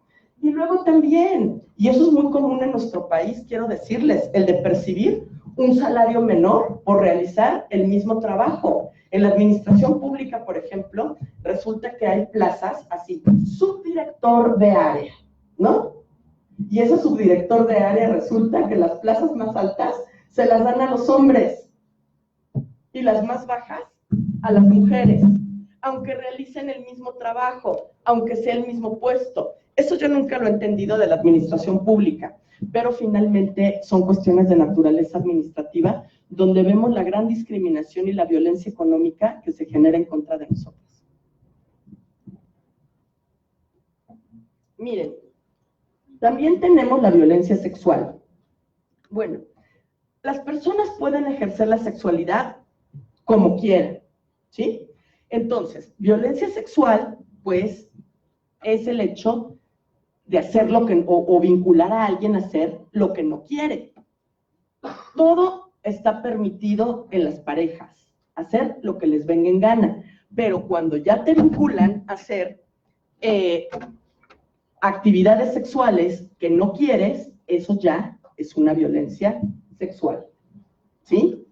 Y luego también, y eso es muy común en nuestro país, quiero decirles, el de percibir un salario menor por realizar el mismo trabajo. En la administración pública, por ejemplo, resulta que hay plazas así, subdirector de área, ¿no? Y ese subdirector de área resulta que las plazas más altas se las dan a los hombres y las más bajas a las mujeres, aunque realicen el mismo trabajo, aunque sea el mismo puesto. Eso yo nunca lo he entendido de la administración pública, pero finalmente son cuestiones de naturaleza administrativa donde vemos la gran discriminación y la violencia económica que se genera en contra de nosotros. Miren, también tenemos la violencia sexual. Bueno, las personas pueden ejercer la sexualidad como quieran, ¿sí? Entonces, violencia sexual, pues, es el hecho de hacer lo que, o vincular a alguien a hacer lo que no quiere. Todo está permitido en las parejas, hacer lo que les venga en gana, pero cuando ya te vinculan a hacer actividades sexuales que no quieres, eso ya es una violencia sexual, ¿sí?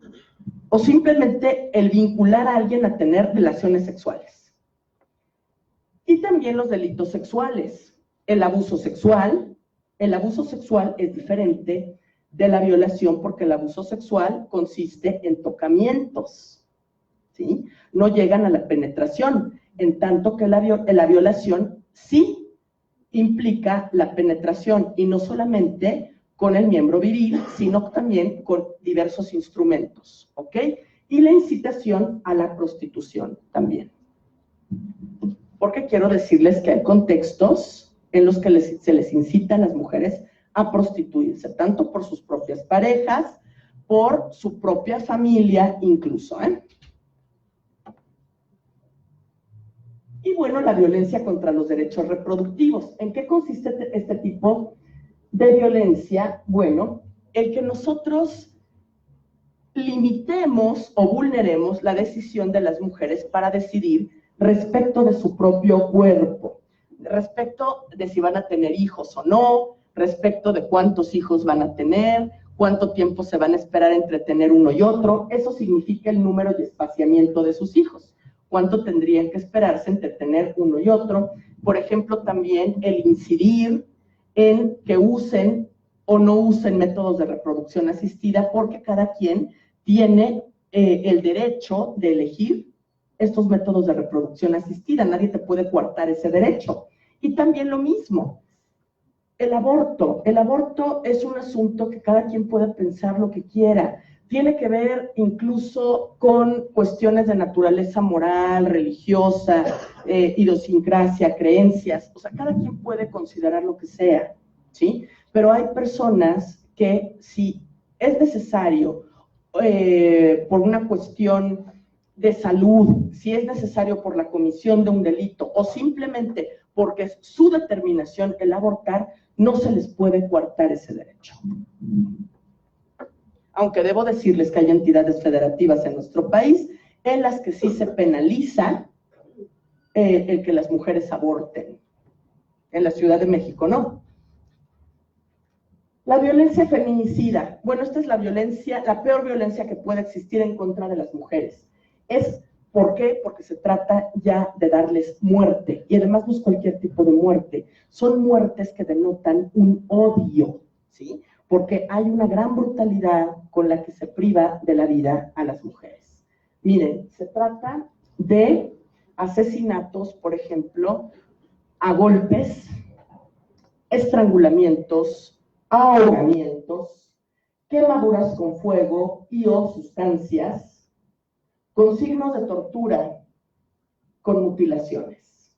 O simplemente el vincular a alguien a tener relaciones sexuales. Y también los delitos sexuales. El abuso sexual es diferente de la violación porque el abuso sexual consiste en tocamientos, ¿sí? No llegan a la penetración, en tanto que la violación sí implica la penetración y no solamente con el miembro viril, sino también con diversos instrumentos, ¿ok? Y la incitación a la prostitución también. Porque quiero decirles que hay contextos en los que se les incita a las mujeres a prostituirse, tanto por sus propias parejas, por su propia familia incluso, ¿eh? Y bueno, la violencia contra los derechos reproductivos. ¿En qué consiste este tipo de violencia? Bueno, el que nosotros limitemos o vulneremos la decisión de las mujeres para decidir respecto de su propio cuerpo, respecto de si van a tener hijos o no, respecto de cuántos hijos van a tener, cuánto tiempo se van a esperar entre tener uno y otro. Eso significa el número y espaciamiento de sus hijos, cuánto tendrían que esperarse entre tener uno y otro. Por ejemplo, también el incidir en que usen o no usen métodos de reproducción asistida, porque cada quien tiene el derecho de elegir estos métodos de reproducción asistida. Nadie te puede coartar ese derecho. Y también lo mismo, el aborto. El aborto es un asunto que cada quien puede pensar lo que quiera. Tiene que ver incluso con cuestiones de naturaleza moral, religiosa, idiosincrasia, creencias. O sea, cada quien puede considerar lo que sea, ¿sí? Pero hay personas que si es necesario, por una cuestión de salud, si es necesario por la comisión de un delito o simplemente porque es su determinación el abortar, no se les puede coartar ese derecho. Aunque debo decirles que hay entidades federativas en nuestro país en las que sí se penaliza el que las mujeres aborten. En la Ciudad de México no. La violencia feminicida. Bueno, esta es la violencia, la peor violencia que puede existir en contra de las mujeres. ¿Por qué? Porque se trata ya de darles muerte. Y además no es cualquier tipo de muerte. Son muertes que denotan un odio, ¿sí? Porque hay una gran brutalidad con la que se priva de la vida a las mujeres. Miren, se trata de asesinatos, por ejemplo, a golpes, estrangulamientos, ahogamientos, quemaduras con fuego y o sustancias, con signos de tortura, con mutilaciones.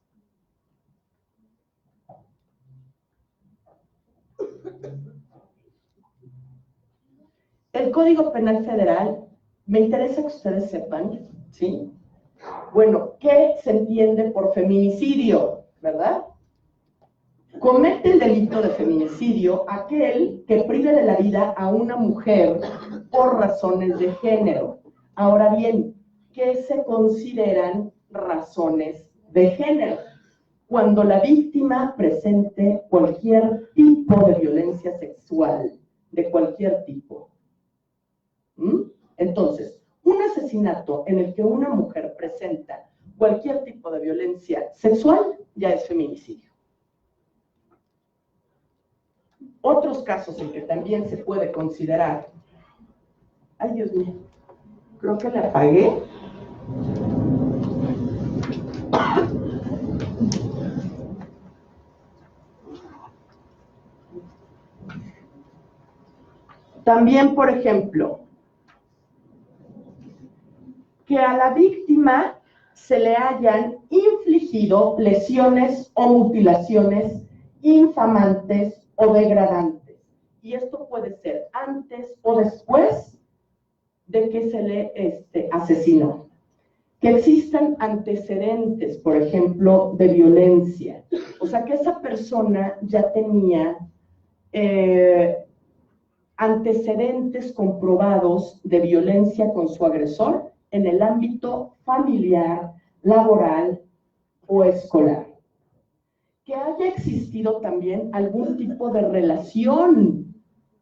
El Código Penal Federal, me interesa que ustedes sepan, ¿sí? Bueno, ¿qué se entiende por feminicidio? ¿Verdad? Comete el delito de feminicidio aquel que prive de la vida a una mujer por razones de género. Ahora bien, ¿qué se consideran razones de género? Cuando la víctima presente cualquier tipo de violencia sexual, de cualquier tipo. Entonces, un asesinato en el que una mujer presenta cualquier tipo de violencia sexual ya es feminicidio. Otros casos en que también se puede considerar... Ay, Dios mío, creo que la apagué. También, por ejemplo, que a la víctima se le hayan infligido lesiones o mutilaciones infamantes o degradantes. Y esto puede ser antes o después de que se le asesinó. Que existan antecedentes, por ejemplo, de violencia. O sea, que esa persona ya tenía antecedentes comprobados de violencia con su agresor en el ámbito familiar, laboral o escolar. Que haya existido también algún tipo de relación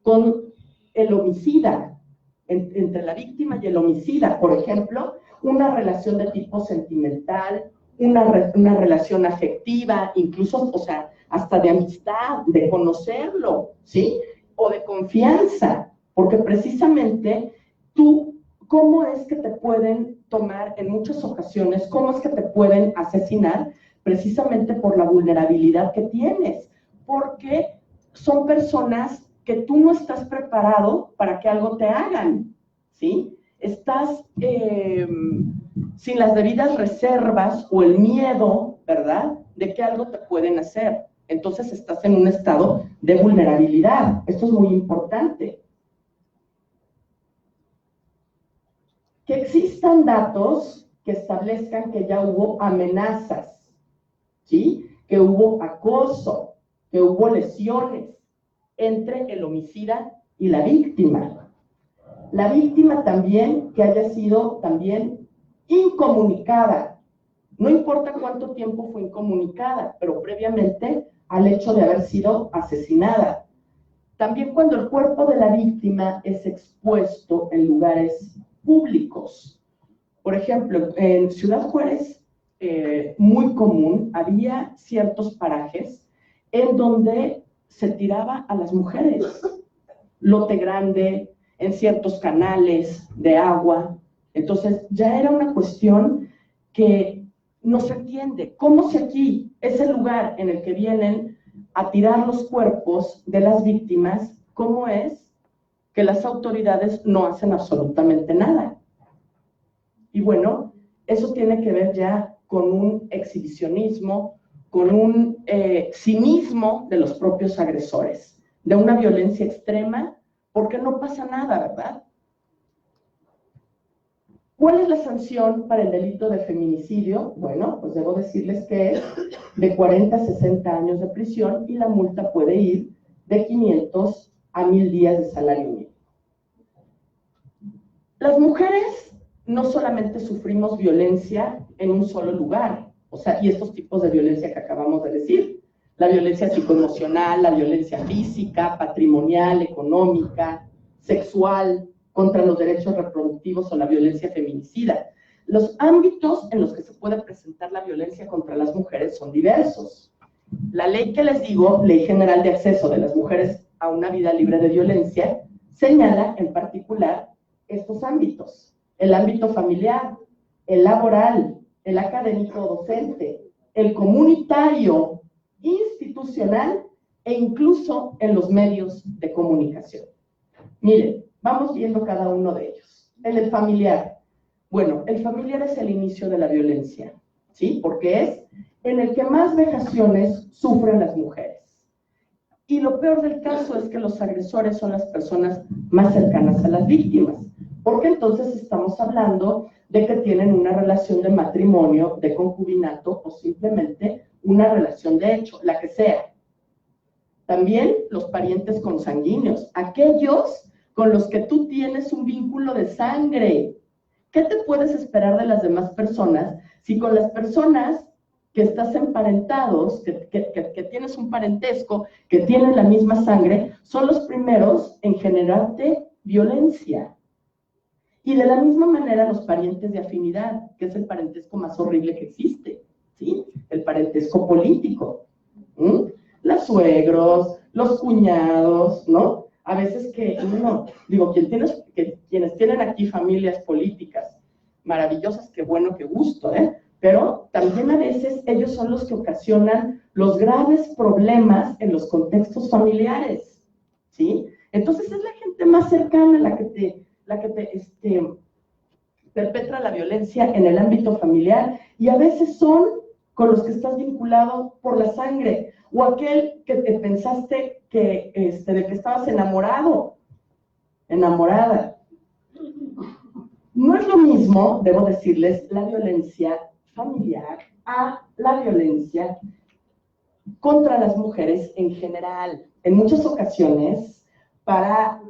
con el homicida, entre la víctima y el homicida, por ejemplo, una relación de tipo sentimental, una relación afectiva, incluso, o sea, hasta de amistad, de conocerlo, ¿sí? O de confianza, porque precisamente tú, ¿cómo es que te pueden tomar en muchas ocasiones, cómo es que te pueden asesinar? Precisamente por la vulnerabilidad que tienes, porque son personas que tú no estás preparado para que algo te hagan, ¿sí? Estás sin las debidas reservas o el miedo, ¿verdad?, de que algo te pueden hacer. Entonces estás en un estado de vulnerabilidad. Esto es muy importante. Que existan datos que establezcan que ya hubo amenazas, ¿sí? Que hubo acoso, que hubo lesiones entre el homicida y la víctima. La víctima también que haya sido también incomunicada. No importa cuánto tiempo fue incomunicada, pero previamente al hecho de haber sido asesinada. También cuando el cuerpo de la víctima es expuesto en lugares públicos. Por ejemplo, en Ciudad Juárez, muy común, había ciertos parajes en donde se tiraba a las mujeres. Lote Grande, en ciertos canales de agua. Entonces, ya era una cuestión que no se entiende. ¿Cómo si aquí es el lugar en el que vienen a tirar los cuerpos de las víctimas? ¿Cómo es que las autoridades no hacen absolutamente nada? Y bueno, eso tiene que ver ya con un exhibicionismo, con un cinismo de los propios agresores, de una violencia extrema, porque no pasa nada, ¿verdad? ¿Cuál es la sanción para el delito de feminicidio? Bueno, pues debo decirles que es de 40 a 60 años de prisión y la multa puede ir de 500 a 1000 días de salario mínimo. Las mujeres no solamente sufrimos violencia en un solo lugar, o sea, y estos tipos de violencia que acabamos de decir, la violencia psicoemocional, la violencia física, patrimonial, económica, sexual, contra los derechos reproductivos o la violencia feminicida. Los ámbitos en los que se puede presentar la violencia contra las mujeres son diversos. La ley que les digo, Ley General de Acceso de las Mujeres a una Vida Libre de Violencia, señala en particular estos ámbitos: el ámbito familiar, el laboral, el académico docente, el comunitario, institucional e incluso en los medios de comunicación. Miren, vamos viendo cada uno de ellos. En el familiar. Bueno, el familiar es el inicio de la violencia, ¿sí? Porque es en el que más vejaciones sufren las mujeres. Y lo peor del caso es que los agresores son las personas más cercanas a las víctimas, porque entonces estamos hablando de que tienen una relación de matrimonio, de concubinato o simplemente una relación de hecho, la que sea. También los parientes consanguíneos, aquellos con los que tú tienes un vínculo de sangre. ¿Qué te puedes esperar de las demás personas si con las personas que estás emparentados, que tienes un parentesco, que tienen la misma sangre, son los primeros en generarte violencia? Y de la misma manera los parientes de afinidad, que es el parentesco más horrible que existe, ¿sí? El parentesco político. Los suegros, los cuñados, ¿no? A veces que uno, digo, quienes tienen aquí familias políticas maravillosas, qué bueno, qué gusto, pero también a veces ellos son los que ocasionan los graves problemas en los contextos familiares, ¿sí? Entonces es la gente más cercana la que te perpetra la violencia en el ámbito familiar, y a veces son con los que estás vinculado por la sangre, o aquel que te pensaste que, de que estabas enamorado, enamorada. No es lo mismo, debo decirles, la violencia familiar a la violencia contra las mujeres en general. En muchas ocasiones, para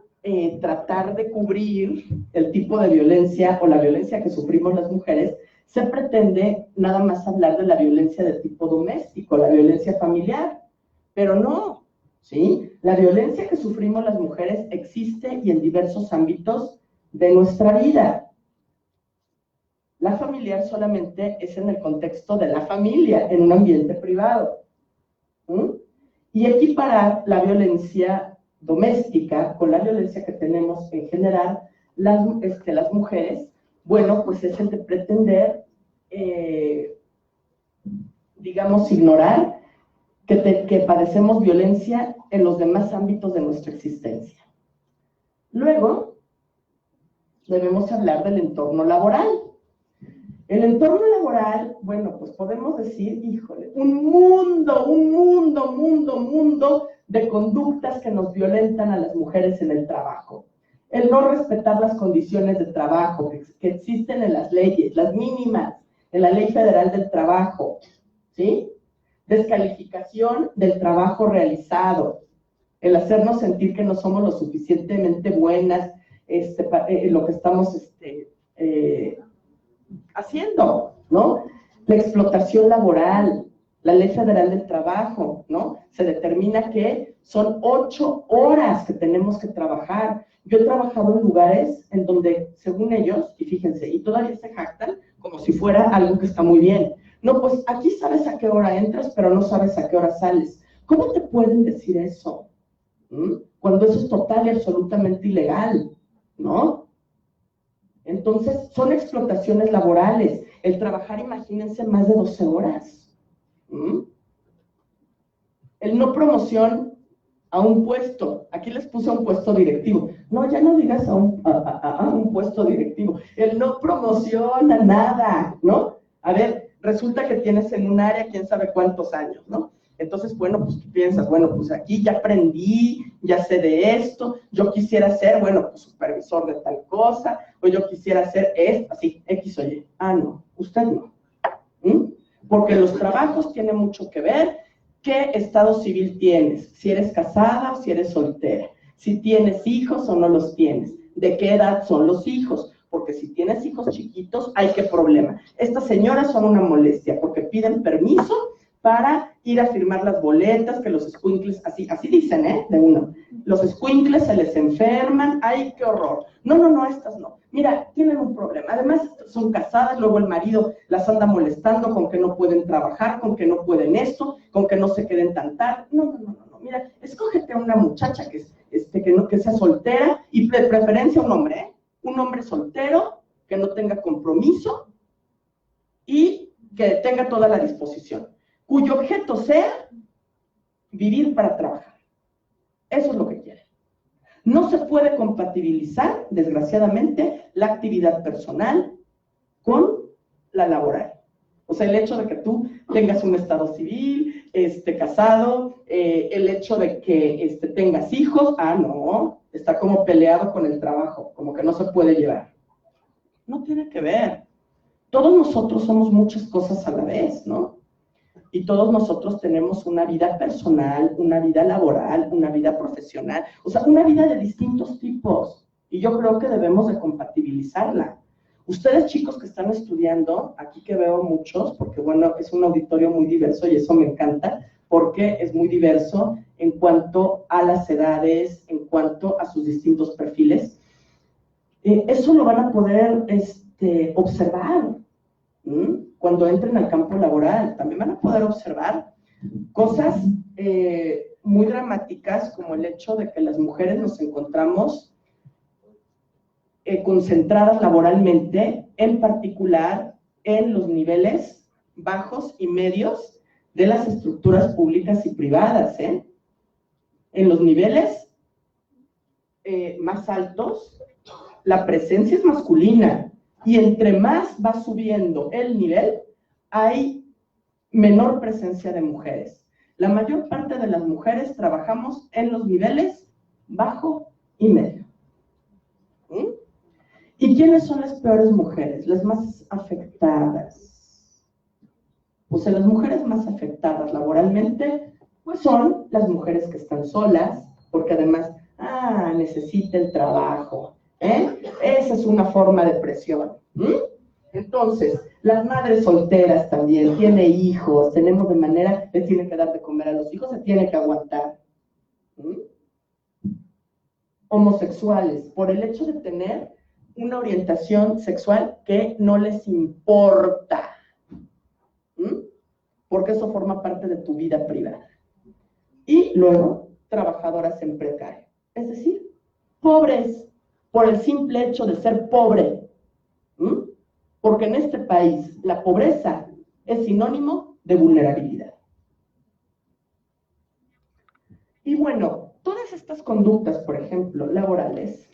tratar de cubrir el tipo de violencia o la violencia que sufrimos las mujeres, se pretende nada más hablar de la violencia de tipo doméstico, la violencia familiar, pero no, ¿sí? La violencia que sufrimos las mujeres existe y en diversos ámbitos de nuestra vida. La familiar solamente es en el contexto de la familia, en un ambiente privado. Y equiparar la violencia doméstica con la violencia que tenemos en general las mujeres, bueno, pues es el de pretender, digamos, ignorar que padecemos violencia en los demás ámbitos de nuestra existencia. Luego, debemos hablar del entorno laboral. El entorno laboral, bueno, pues podemos decir, híjole, un mundo de conductas que nos violentan a las mujeres en el trabajo. El no respetar las condiciones de trabajo que existen en las leyes, las mínimas, en la Ley Federal del Trabajo, ¿sí? Descalificación del trabajo realizado, el hacernos sentir que no somos lo suficientemente buenas, lo que estamos haciendo, ¿no? La explotación laboral, la Ley Federal del Trabajo, ¿no? Se determina que son 8 horas que tenemos que trabajar. Yo he trabajado en lugares en donde, según ellos, y fíjense, y todavía se jactan como si fuera algo que está muy bien. No, pues aquí sabes a qué hora entras, pero no sabes a qué hora sales. ¿Cómo te pueden decir eso? Cuando eso es total y absolutamente ilegal, ¿no? Entonces, son explotaciones laborales. El trabajar, imagínense, más de 12 horas. El no promoción a un puesto. Aquí les puse un puesto directivo. No, ya no digas a un puesto directivo. El no promoción a nada, ¿no? A ver, resulta que tienes en un área quién sabe cuántos años, ¿no? Entonces, bueno, pues tú piensas, bueno, pues aquí ya aprendí, ya sé de esto, yo quisiera ser, bueno, pues supervisor de tal cosa, o yo quisiera ser esto, así, X o Y. Ah, no, usted no. Porque los trabajos tienen mucho que ver qué estado civil tienes, si eres casada o si eres soltera, si tienes hijos o no los tienes, de qué edad son los hijos, porque si tienes hijos chiquitos, ¡ay, qué problema! Estas señoras son una molestia, porque piden permiso para ir a firmar las boletas, que los escuincles, así dicen, de uno, los escuincles se les enferman, ¡ay, qué horror! No, estas no. Mira, tienen un problema. Además, son casadas, luego el marido las anda molestando con que no pueden trabajar, con que no pueden esto, con que no se queden tan tarde. No. Mira, escógete a una muchacha que sea soltera y de preferencia un hombre soltero, que no tenga compromiso y que tenga toda la disposición, cuyo objeto sea vivir para trabajar. Eso es lo que quiere. No se puede compatibilizar, desgraciadamente, la actividad personal con la laboral. O sea, el hecho de que tú tengas un estado civil, casado, el hecho de que tengas hijos, no, está como peleado con el trabajo, como que no se puede llevar. No tiene que ver. todos nosotros somos muchas cosas a la vez, ¿no? Y todos nosotros tenemos una vida personal, una vida laboral, una vida profesional, o sea, una vida de distintos tipos. Y yo creo que debemos de compatibilizarla. Ustedes, chicos que están estudiando, aquí que veo muchos, porque bueno, es un auditorio muy diverso y eso me encanta, porque es muy diverso en cuanto a las edades, en cuanto a sus distintos perfiles. Eso lo van a poder observar. Cuando entren al campo laboral, también van a poder observar cosas muy dramáticas, como el hecho de que las mujeres nos encontramos concentradas laboralmente, en particular en los niveles bajos y medios de las estructuras públicas y privadas. En los niveles más altos, la presencia es masculina, y entre más va subiendo el nivel, hay menor presencia de mujeres. La mayor parte de las mujeres trabajamos en los niveles bajo y medio. ¿Y quiénes son las peores mujeres? Las más afectadas. O sea, las mujeres más afectadas laboralmente, pues son las mujeres que están solas, porque además, necesita el trabajo. Esa es una forma de presión. Entonces, las madres solteras también, tiene hijos, tenemos de manera, le tiene que dar de comer a los hijos, se tiene que aguantar. Homosexuales, por el hecho de tener una orientación sexual que no les importa, porque eso forma parte de tu vida privada. Y luego, trabajadoras en precario, es decir, pobres, por el simple hecho de ser pobre, porque en este país la pobreza es sinónimo de vulnerabilidad. Y bueno, todas estas conductas, por ejemplo, laborales,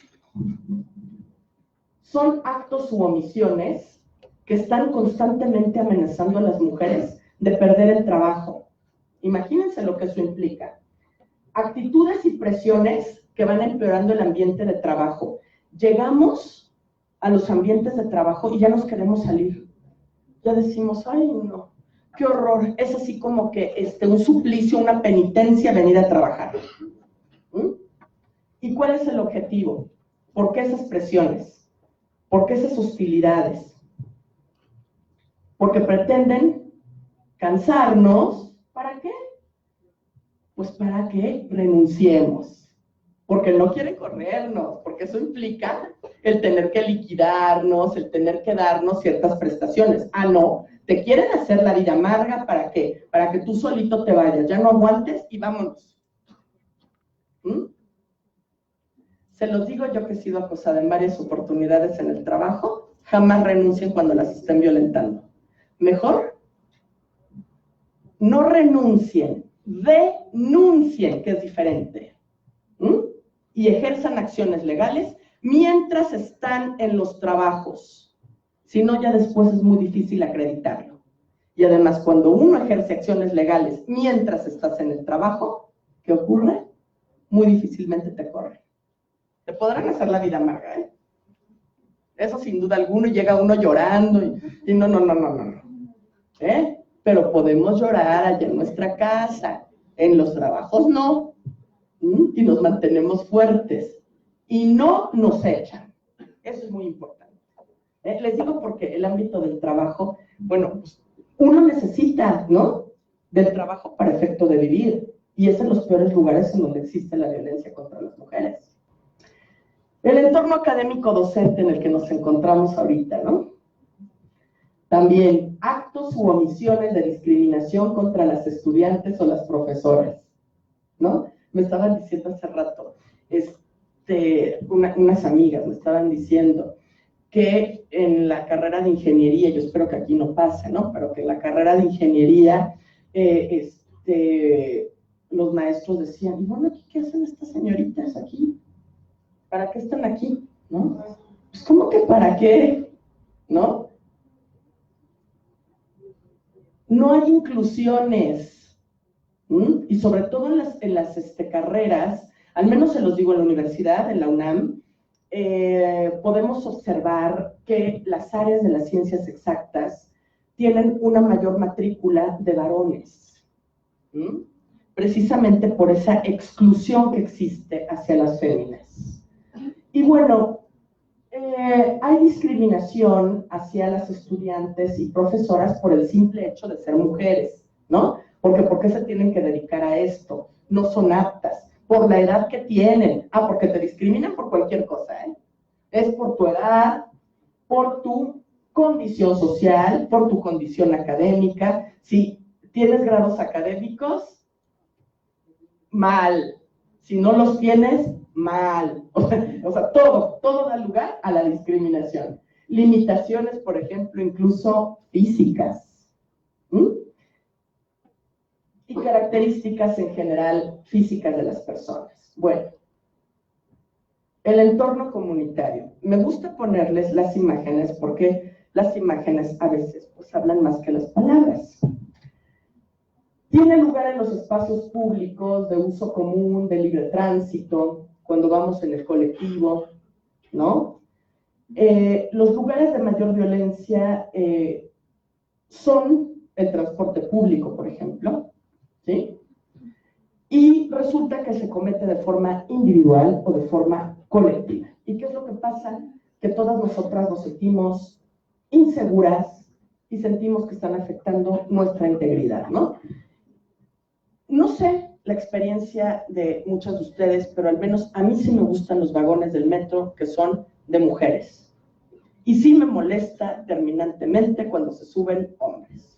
son actos u omisiones que están constantemente amenazando a las mujeres de perder el trabajo. Imagínense lo que eso implica. Actitudes y presiones que van empeorando el ambiente de trabajo. Llegamos a los ambientes de trabajo y ya nos queremos salir. Ya decimos, ay no, qué horror. Es así como que un suplicio, una penitencia venir a trabajar. ¿Y cuál es el objetivo? ¿Por qué esas presiones? ¿Por qué esas hostilidades? Porque pretenden cansarnos. ¿Para qué? Pues para que renunciemos. Porque no quieren corrernos, porque eso implica el tener que liquidarnos, el tener que darnos ciertas prestaciones. No, te quieren hacer la vida amarga, ¿para qué? Para que tú solito te vayas, ya no aguantes y vámonos. Se los digo yo que he sido acosada en varias oportunidades en el trabajo, jamás renuncien cuando las estén violentando. Mejor, no renuncien, denuncien, que es diferente. Y ejerzan acciones legales mientras están en los trabajos. Si no, ya después es muy difícil acreditarlo. Y además, cuando uno ejerce acciones legales mientras estás en el trabajo, ¿qué ocurre? Muy difícilmente te corren. Te podrán hacer la vida amarga, Eso sin duda alguna, y llega uno llorando, y no. Pero podemos llorar allá en nuestra casa, en los trabajos no, y nos mantenemos fuertes, y no nos echan. Eso es muy importante. Les digo porque el ámbito del trabajo, bueno, pues, uno necesita, ¿no?, del trabajo para efecto de vivir, y es en los peores lugares en donde existe la violencia contra las mujeres. El entorno académico docente en el que nos encontramos ahorita, ¿no? También actos u omisiones de discriminación contra las estudiantes o las profesoras, ¿no? Me estaban diciendo hace rato, unas amigas me estaban diciendo que en la carrera de ingeniería, yo espero que aquí no pase, ¿no? Pero que en la carrera de ingeniería, los maestros decían, y bueno, ¿qué hacen estas señoritas aquí? ¿Para qué están aquí? ¿No? Pues, ¿cómo que para qué? ¿No? No hay inclusiones. Y sobre todo en las carreras, al menos se los digo en la universidad, en la UNAM, podemos observar que las áreas de las ciencias exactas tienen una mayor matrícula de varones, precisamente por esa exclusión que existe hacia las féminas. Y bueno, hay discriminación hacia las estudiantes y profesoras por el simple hecho de ser mujeres, ¿no? Porque ¿por qué se tienen que dedicar a esto? No son aptas, por la edad que tienen. Ah, porque te discriminan por cualquier cosa, ¿eh? Es por tu edad, por tu condición social, por tu condición académica. Si tienes grados académicos, mal. Si no los tienes, mal. O sea, todo da lugar a la discriminación. Limitaciones, por ejemplo, incluso físicas. Y características en general físicas de las personas. Bueno, el entorno comunitario. Me gusta ponerles las imágenes porque las imágenes a veces pues hablan más que las palabras. Tiene lugar en los espacios públicos de uso común, de libre tránsito, cuando vamos en el colectivo, ¿no? Los lugares de mayor violencia son el transporte público, por ejemplo, ¿sí? Y resulta que se comete de forma individual o de forma colectiva. ¿Y qué es lo que pasa? Que todas nosotras nos sentimos inseguras y sentimos que están afectando nuestra integridad, ¿no? No sé la experiencia de muchos de ustedes, pero al menos a mí sí me gustan los vagones del metro que son de mujeres. Y sí me molesta terminantemente cuando se suben hombres.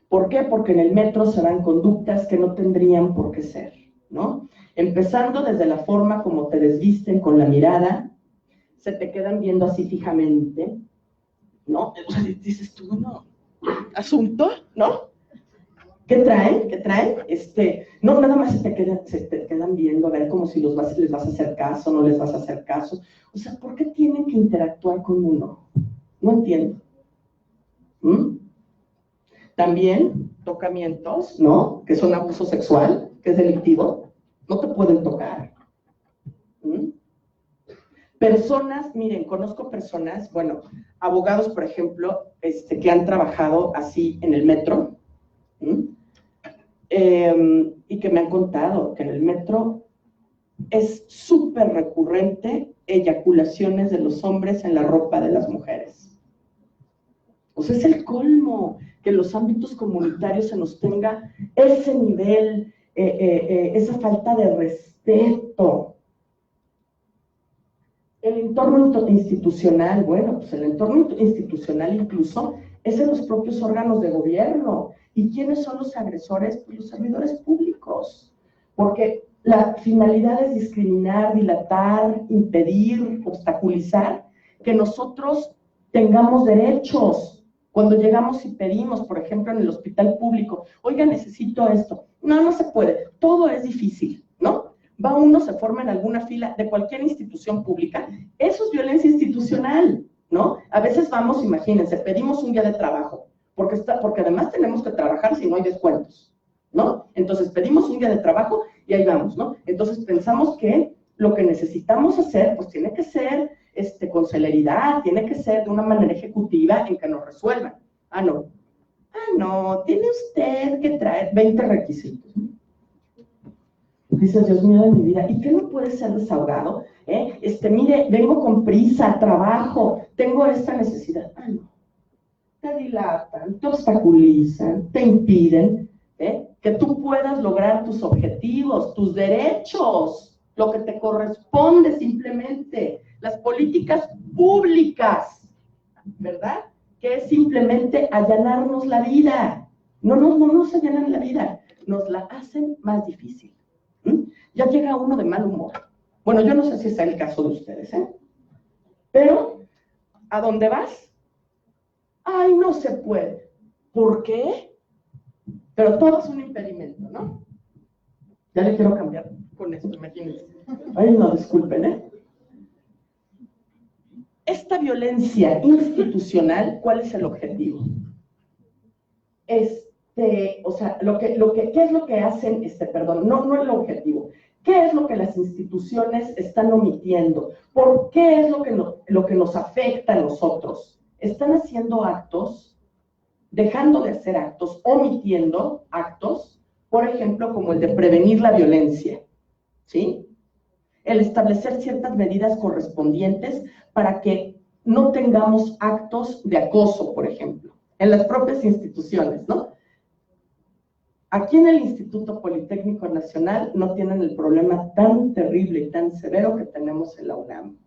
¿Por qué? Porque en el metro se dan conductas que no tendrían por qué ser, ¿no? Empezando desde la forma como te desvisten con la mirada, se te quedan viendo así fijamente, ¿no? O sea, dices tú, bueno, ¿asunto? ¿No? ¿Qué traen? ¿Qué traen? No, nada más se te quedan viendo a ver como si les vas a hacer caso, no les vas a hacer caso. O sea, ¿por qué tienen que interactuar con uno? No entiendo. También tocamientos, ¿no? Que son abuso sexual, que es delictivo. No te pueden tocar. Personas, miren, conozco personas, bueno, abogados, por ejemplo, que han trabajado así en el metro, y que me han contado que en el metro es súper recurrente eyaculaciones de los hombres en la ropa de las mujeres. O sea, es el colmo que en los ámbitos comunitarios se nos tenga ese nivel, esa falta de respeto. El entorno institucional, bueno, pues el entorno institucional incluso es en los propios órganos de gobierno. ¿Y quiénes son los agresores? Pues los servidores públicos. Porque la finalidad es discriminar, dilatar, impedir, obstaculizar que nosotros tengamos derechos. Cuando llegamos y pedimos, por ejemplo, en el hospital público, oiga, necesito esto. No, no se puede. Todo es difícil, ¿no? Va uno, se forma en alguna fila de cualquier institución pública. Eso es violencia institucional, ¿no? A veces vamos, imagínense, pedimos un día de trabajo, porque además tenemos que trabajar si no hay descuentos, ¿no? Entonces pedimos un día de trabajo y ahí vamos, ¿no? Entonces pensamos que lo que necesitamos hacer, pues tiene que ser con celeridad, tiene que ser de una manera ejecutiva en que nos resuelvan. Ah, no, tiene usted que traer 20 requisitos, ¿no? Dices, Dios mío de mi vida, ¿y qué no puede ser desahogado? Mire, vengo con prisa, trabajo, tengo esta necesidad. Ah, no. Te dilatan, te obstaculizan, te impiden que tú puedas lograr tus objetivos, tus derechos, lo que te corresponde simplemente, las políticas públicas, ¿verdad? Que es simplemente allanarnos la vida. No nos allanan la vida, nos la hacen más difícil. Ya llega uno de mal humor. Bueno, yo no sé si es el caso de ustedes, pero ¿a dónde vas? Ay, no se puede. ¿Por qué? Pero todo es un impedimento, ¿no? Ya le quiero cambiar con esto, imagínense. Ay, no, disculpen, Esta violencia institucional, ¿cuál es el objetivo? O sea, ¿qué es lo que hacen, no el objetivo? ¿Qué es lo que las instituciones están omitiendo? ¿Por qué es lo que nos afecta a nosotros? Están haciendo actos, dejando de hacer actos, omitiendo actos, por ejemplo, como el de prevenir la violencia, ¿sí? El establecer ciertas medidas correspondientes para que no tengamos actos de acoso, por ejemplo, en las propias instituciones, ¿no? Aquí en el Instituto Politécnico Nacional no tienen el problema tan terrible y tan severo que tenemos en la UNAM,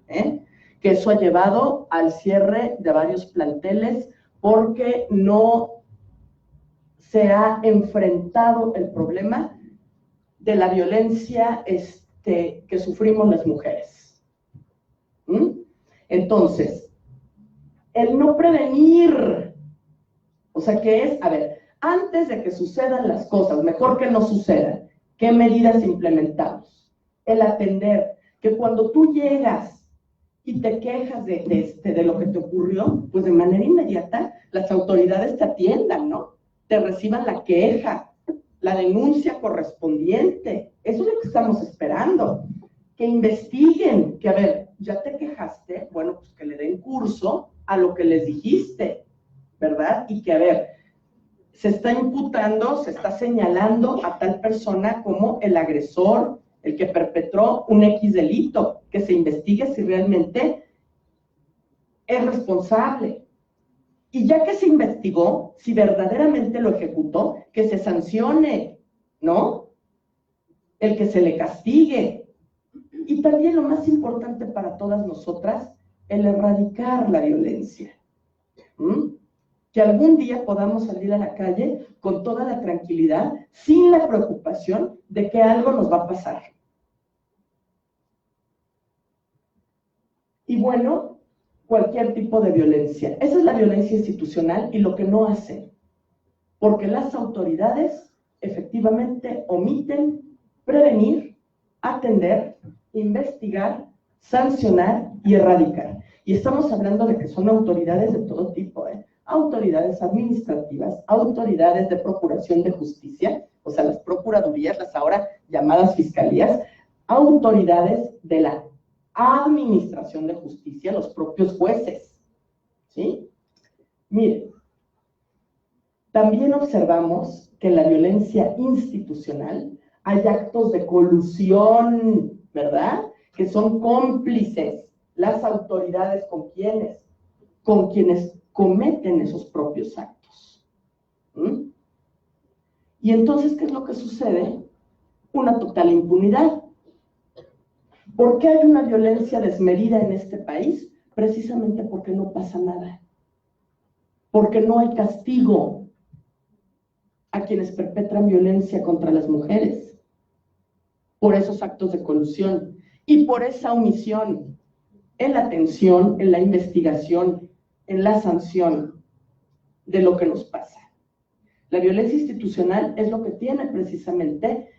¿eh? Que eso ha llevado al cierre de varios planteles porque no se ha enfrentado el problema de la violencia que sufrimos las mujeres. Entonces, el no prevenir, o sea, que es, a ver, antes de que sucedan las cosas, mejor que no sucedan, ¿qué medidas implementamos? El atender, que cuando tú llegas y te quejas de lo que te ocurrió, pues de manera inmediata las autoridades te atiendan, ¿no? Te reciban la queja, la denuncia correspondiente. Eso es lo que estamos esperando. Que investiguen, que a ver, ya te quejaste, bueno, pues que le den curso a lo que les dijiste, ¿verdad? Y que a ver, se está imputando, se está señalando a tal persona como el agresor, el que perpetró un X delito, que se investigue si realmente es responsable. Y ya que se investigó, si verdaderamente lo ejecutó, que se sancione, ¿no? El que se le castigue. Y también lo más importante para todas nosotras, el erradicar la violencia. Que algún día podamos salir a la calle con toda la tranquilidad, sin la preocupación de que algo nos va a pasar. Y bueno, cualquier tipo de violencia. Esa es la violencia institucional y lo que no hacen. Porque las autoridades efectivamente omiten prevenir, atender, investigar, sancionar y erradicar. Y estamos hablando de que son autoridades de todo tipo, autoridades administrativas, autoridades de procuración de justicia, o sea, las procuradurías, las ahora llamadas fiscalías, autoridades de la administración de justicia, los propios jueces, ¿sí? Miren, también observamos que en la violencia institucional hay actos de colusión, ¿verdad? Que son cómplices las autoridades con quienes cometen esos propios actos. Y entonces, ¿qué es lo que sucede? Una total impunidad. ¿Por qué hay una violencia desmedida en este país? Precisamente porque no pasa nada. Porque no hay castigo a quienes perpetran violencia contra las mujeres. Por esos actos de colusión y por esa omisión en la atención, en la investigación, en la sanción de lo que nos pasa. La violencia institucional es lo que tiene precisamente,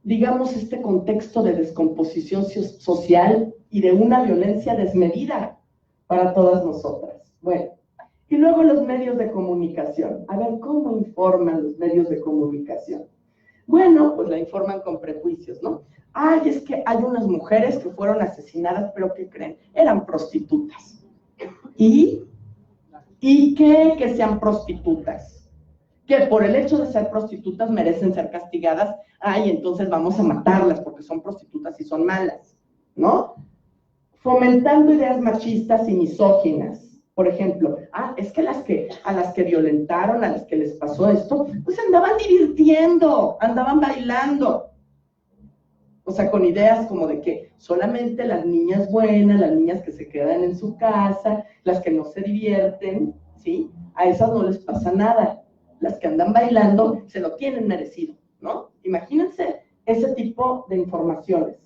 digamos, este contexto de descomposición social y de una violencia desmedida para todas nosotras. Bueno, y luego los medios de comunicación. A ver, ¿cómo informan los medios de comunicación? Bueno, pues la informan con prejuicios, ¿no? Ay, es que hay unas mujeres que fueron asesinadas, pero ¿qué creen? Eran prostitutas. ¿Y qué? Que sean prostitutas. Que por el hecho de ser prostitutas merecen ser castigadas. Ay, entonces vamos a matarlas porque son prostitutas y son malas, ¿no? Fomentando ideas machistas y misóginas. Por ejemplo, es que a las que violentaron, a las que les pasó esto, pues andaban divirtiendo, andaban bailando. O sea, con ideas como de que solamente las niñas buenas, las niñas que se quedan en su casa, las que no se divierten, ¿sí? A esas no les pasa nada. Las que andan bailando se lo tienen merecido, ¿no? Imagínense ese tipo de informaciones.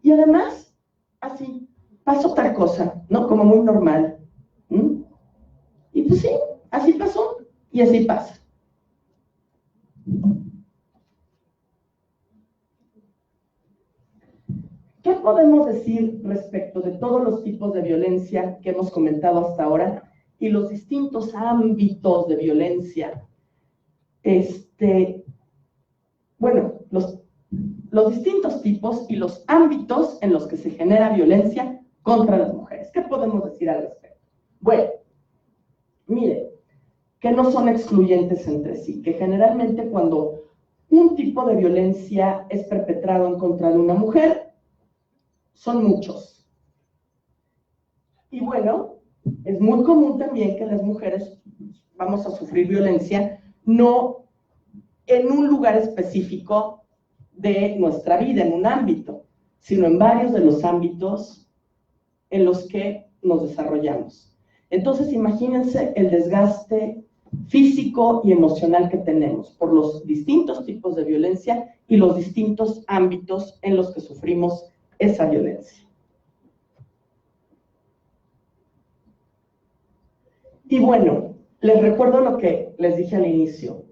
Y además, así, pasó otra cosa, ¿no? Como muy normal. Y pues sí, así pasó y así pasa. ¿Qué podemos decir respecto de todos los tipos de violencia que hemos comentado hasta ahora y los distintos ámbitos de violencia? Bueno, los distintos tipos y los ámbitos en los que se genera violencia contra las mujeres. ¿Qué podemos decir al respecto? Bueno, miren, que no son excluyentes entre sí, que generalmente cuando un tipo de violencia es perpetrado en contra de una mujer, son muchos. Y bueno, es muy común también que las mujeres vamos a sufrir violencia no en un lugar específico de nuestra vida, en un ámbito, sino en varios de los ámbitos en los que nos desarrollamos. Entonces, imagínense el desgaste físico y emocional que tenemos por los distintos tipos de violencia y los distintos ámbitos en los que sufrimos esa violencia. Y bueno, les recuerdo lo que les dije al inicio.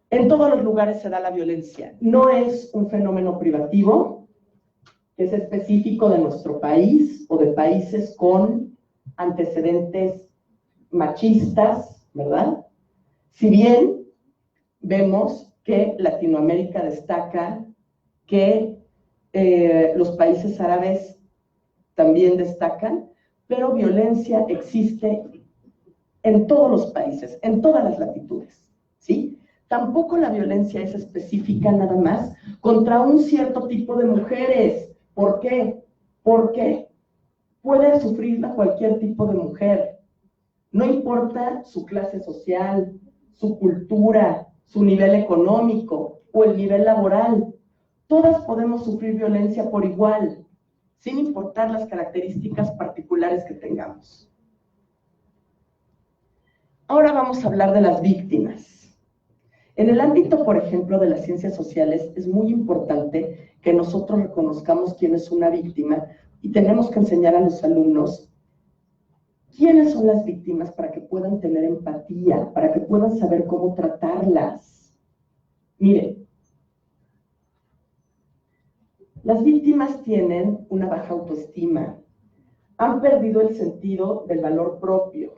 En todos los lugares se da la violencia. No es un fenómeno privativo, que es específico de nuestro país o de países con antecedentes machistas, ¿verdad? Si bien vemos que Latinoamérica destaca, que los países árabes también destacan, pero violencia existe en todos los países, en todas las latitudes, ¿sí? Tampoco la violencia es específica nada más contra un cierto tipo de mujeres. ¿Por qué? Porque puede sufrirla cualquier tipo de mujer. No importa su clase social, su cultura, su nivel económico o el nivel laboral. Todas podemos sufrir violencia por igual, sin importar las características particulares que tengamos. Ahora vamos a hablar de las víctimas. En el ámbito, por ejemplo, de las ciencias sociales, es muy importante que nosotros reconozcamos quién es una víctima y tenemos que enseñar a los alumnos quiénes son las víctimas para que puedan tener empatía, para que puedan saber cómo tratarlas. Miren, las víctimas tienen una baja autoestima, han perdido el sentido del valor propio.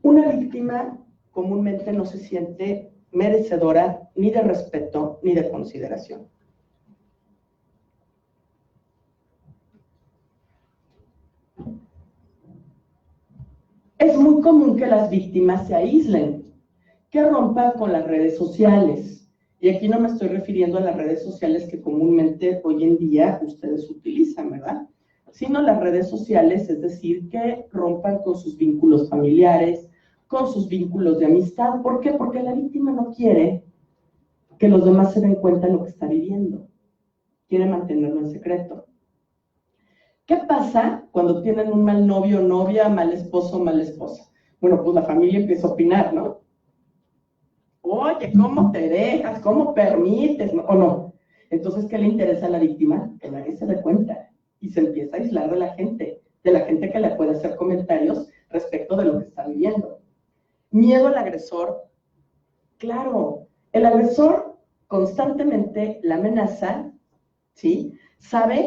Una víctima comúnmente no se siente merecedora ni de respeto ni de consideración. Es muy común que las víctimas se aíslen, que rompan con las redes sociales. Y aquí no me estoy refiriendo a las redes sociales que comúnmente hoy en día ustedes utilizan, ¿verdad? Sino las redes sociales, es decir, que rompan con sus vínculos familiares, con sus vínculos de amistad. ¿Por qué? Porque la víctima no quiere que los demás se den cuenta de lo que está viviendo. Quiere mantenerlo en secreto. ¿Qué pasa cuando tienen un mal novio o novia, mal esposo o mala esposa? Bueno, pues la familia empieza a opinar, ¿no? Oye, ¿cómo te dejas? ¿Cómo permites? ¿O no? Entonces, ¿qué le interesa a la víctima? Que nadie se dé cuenta y se empieza a aislar de la gente que le puede hacer comentarios respecto de lo que está viviendo. Miedo al agresor. Claro, el agresor constantemente la amenaza, ¿sí? Sabe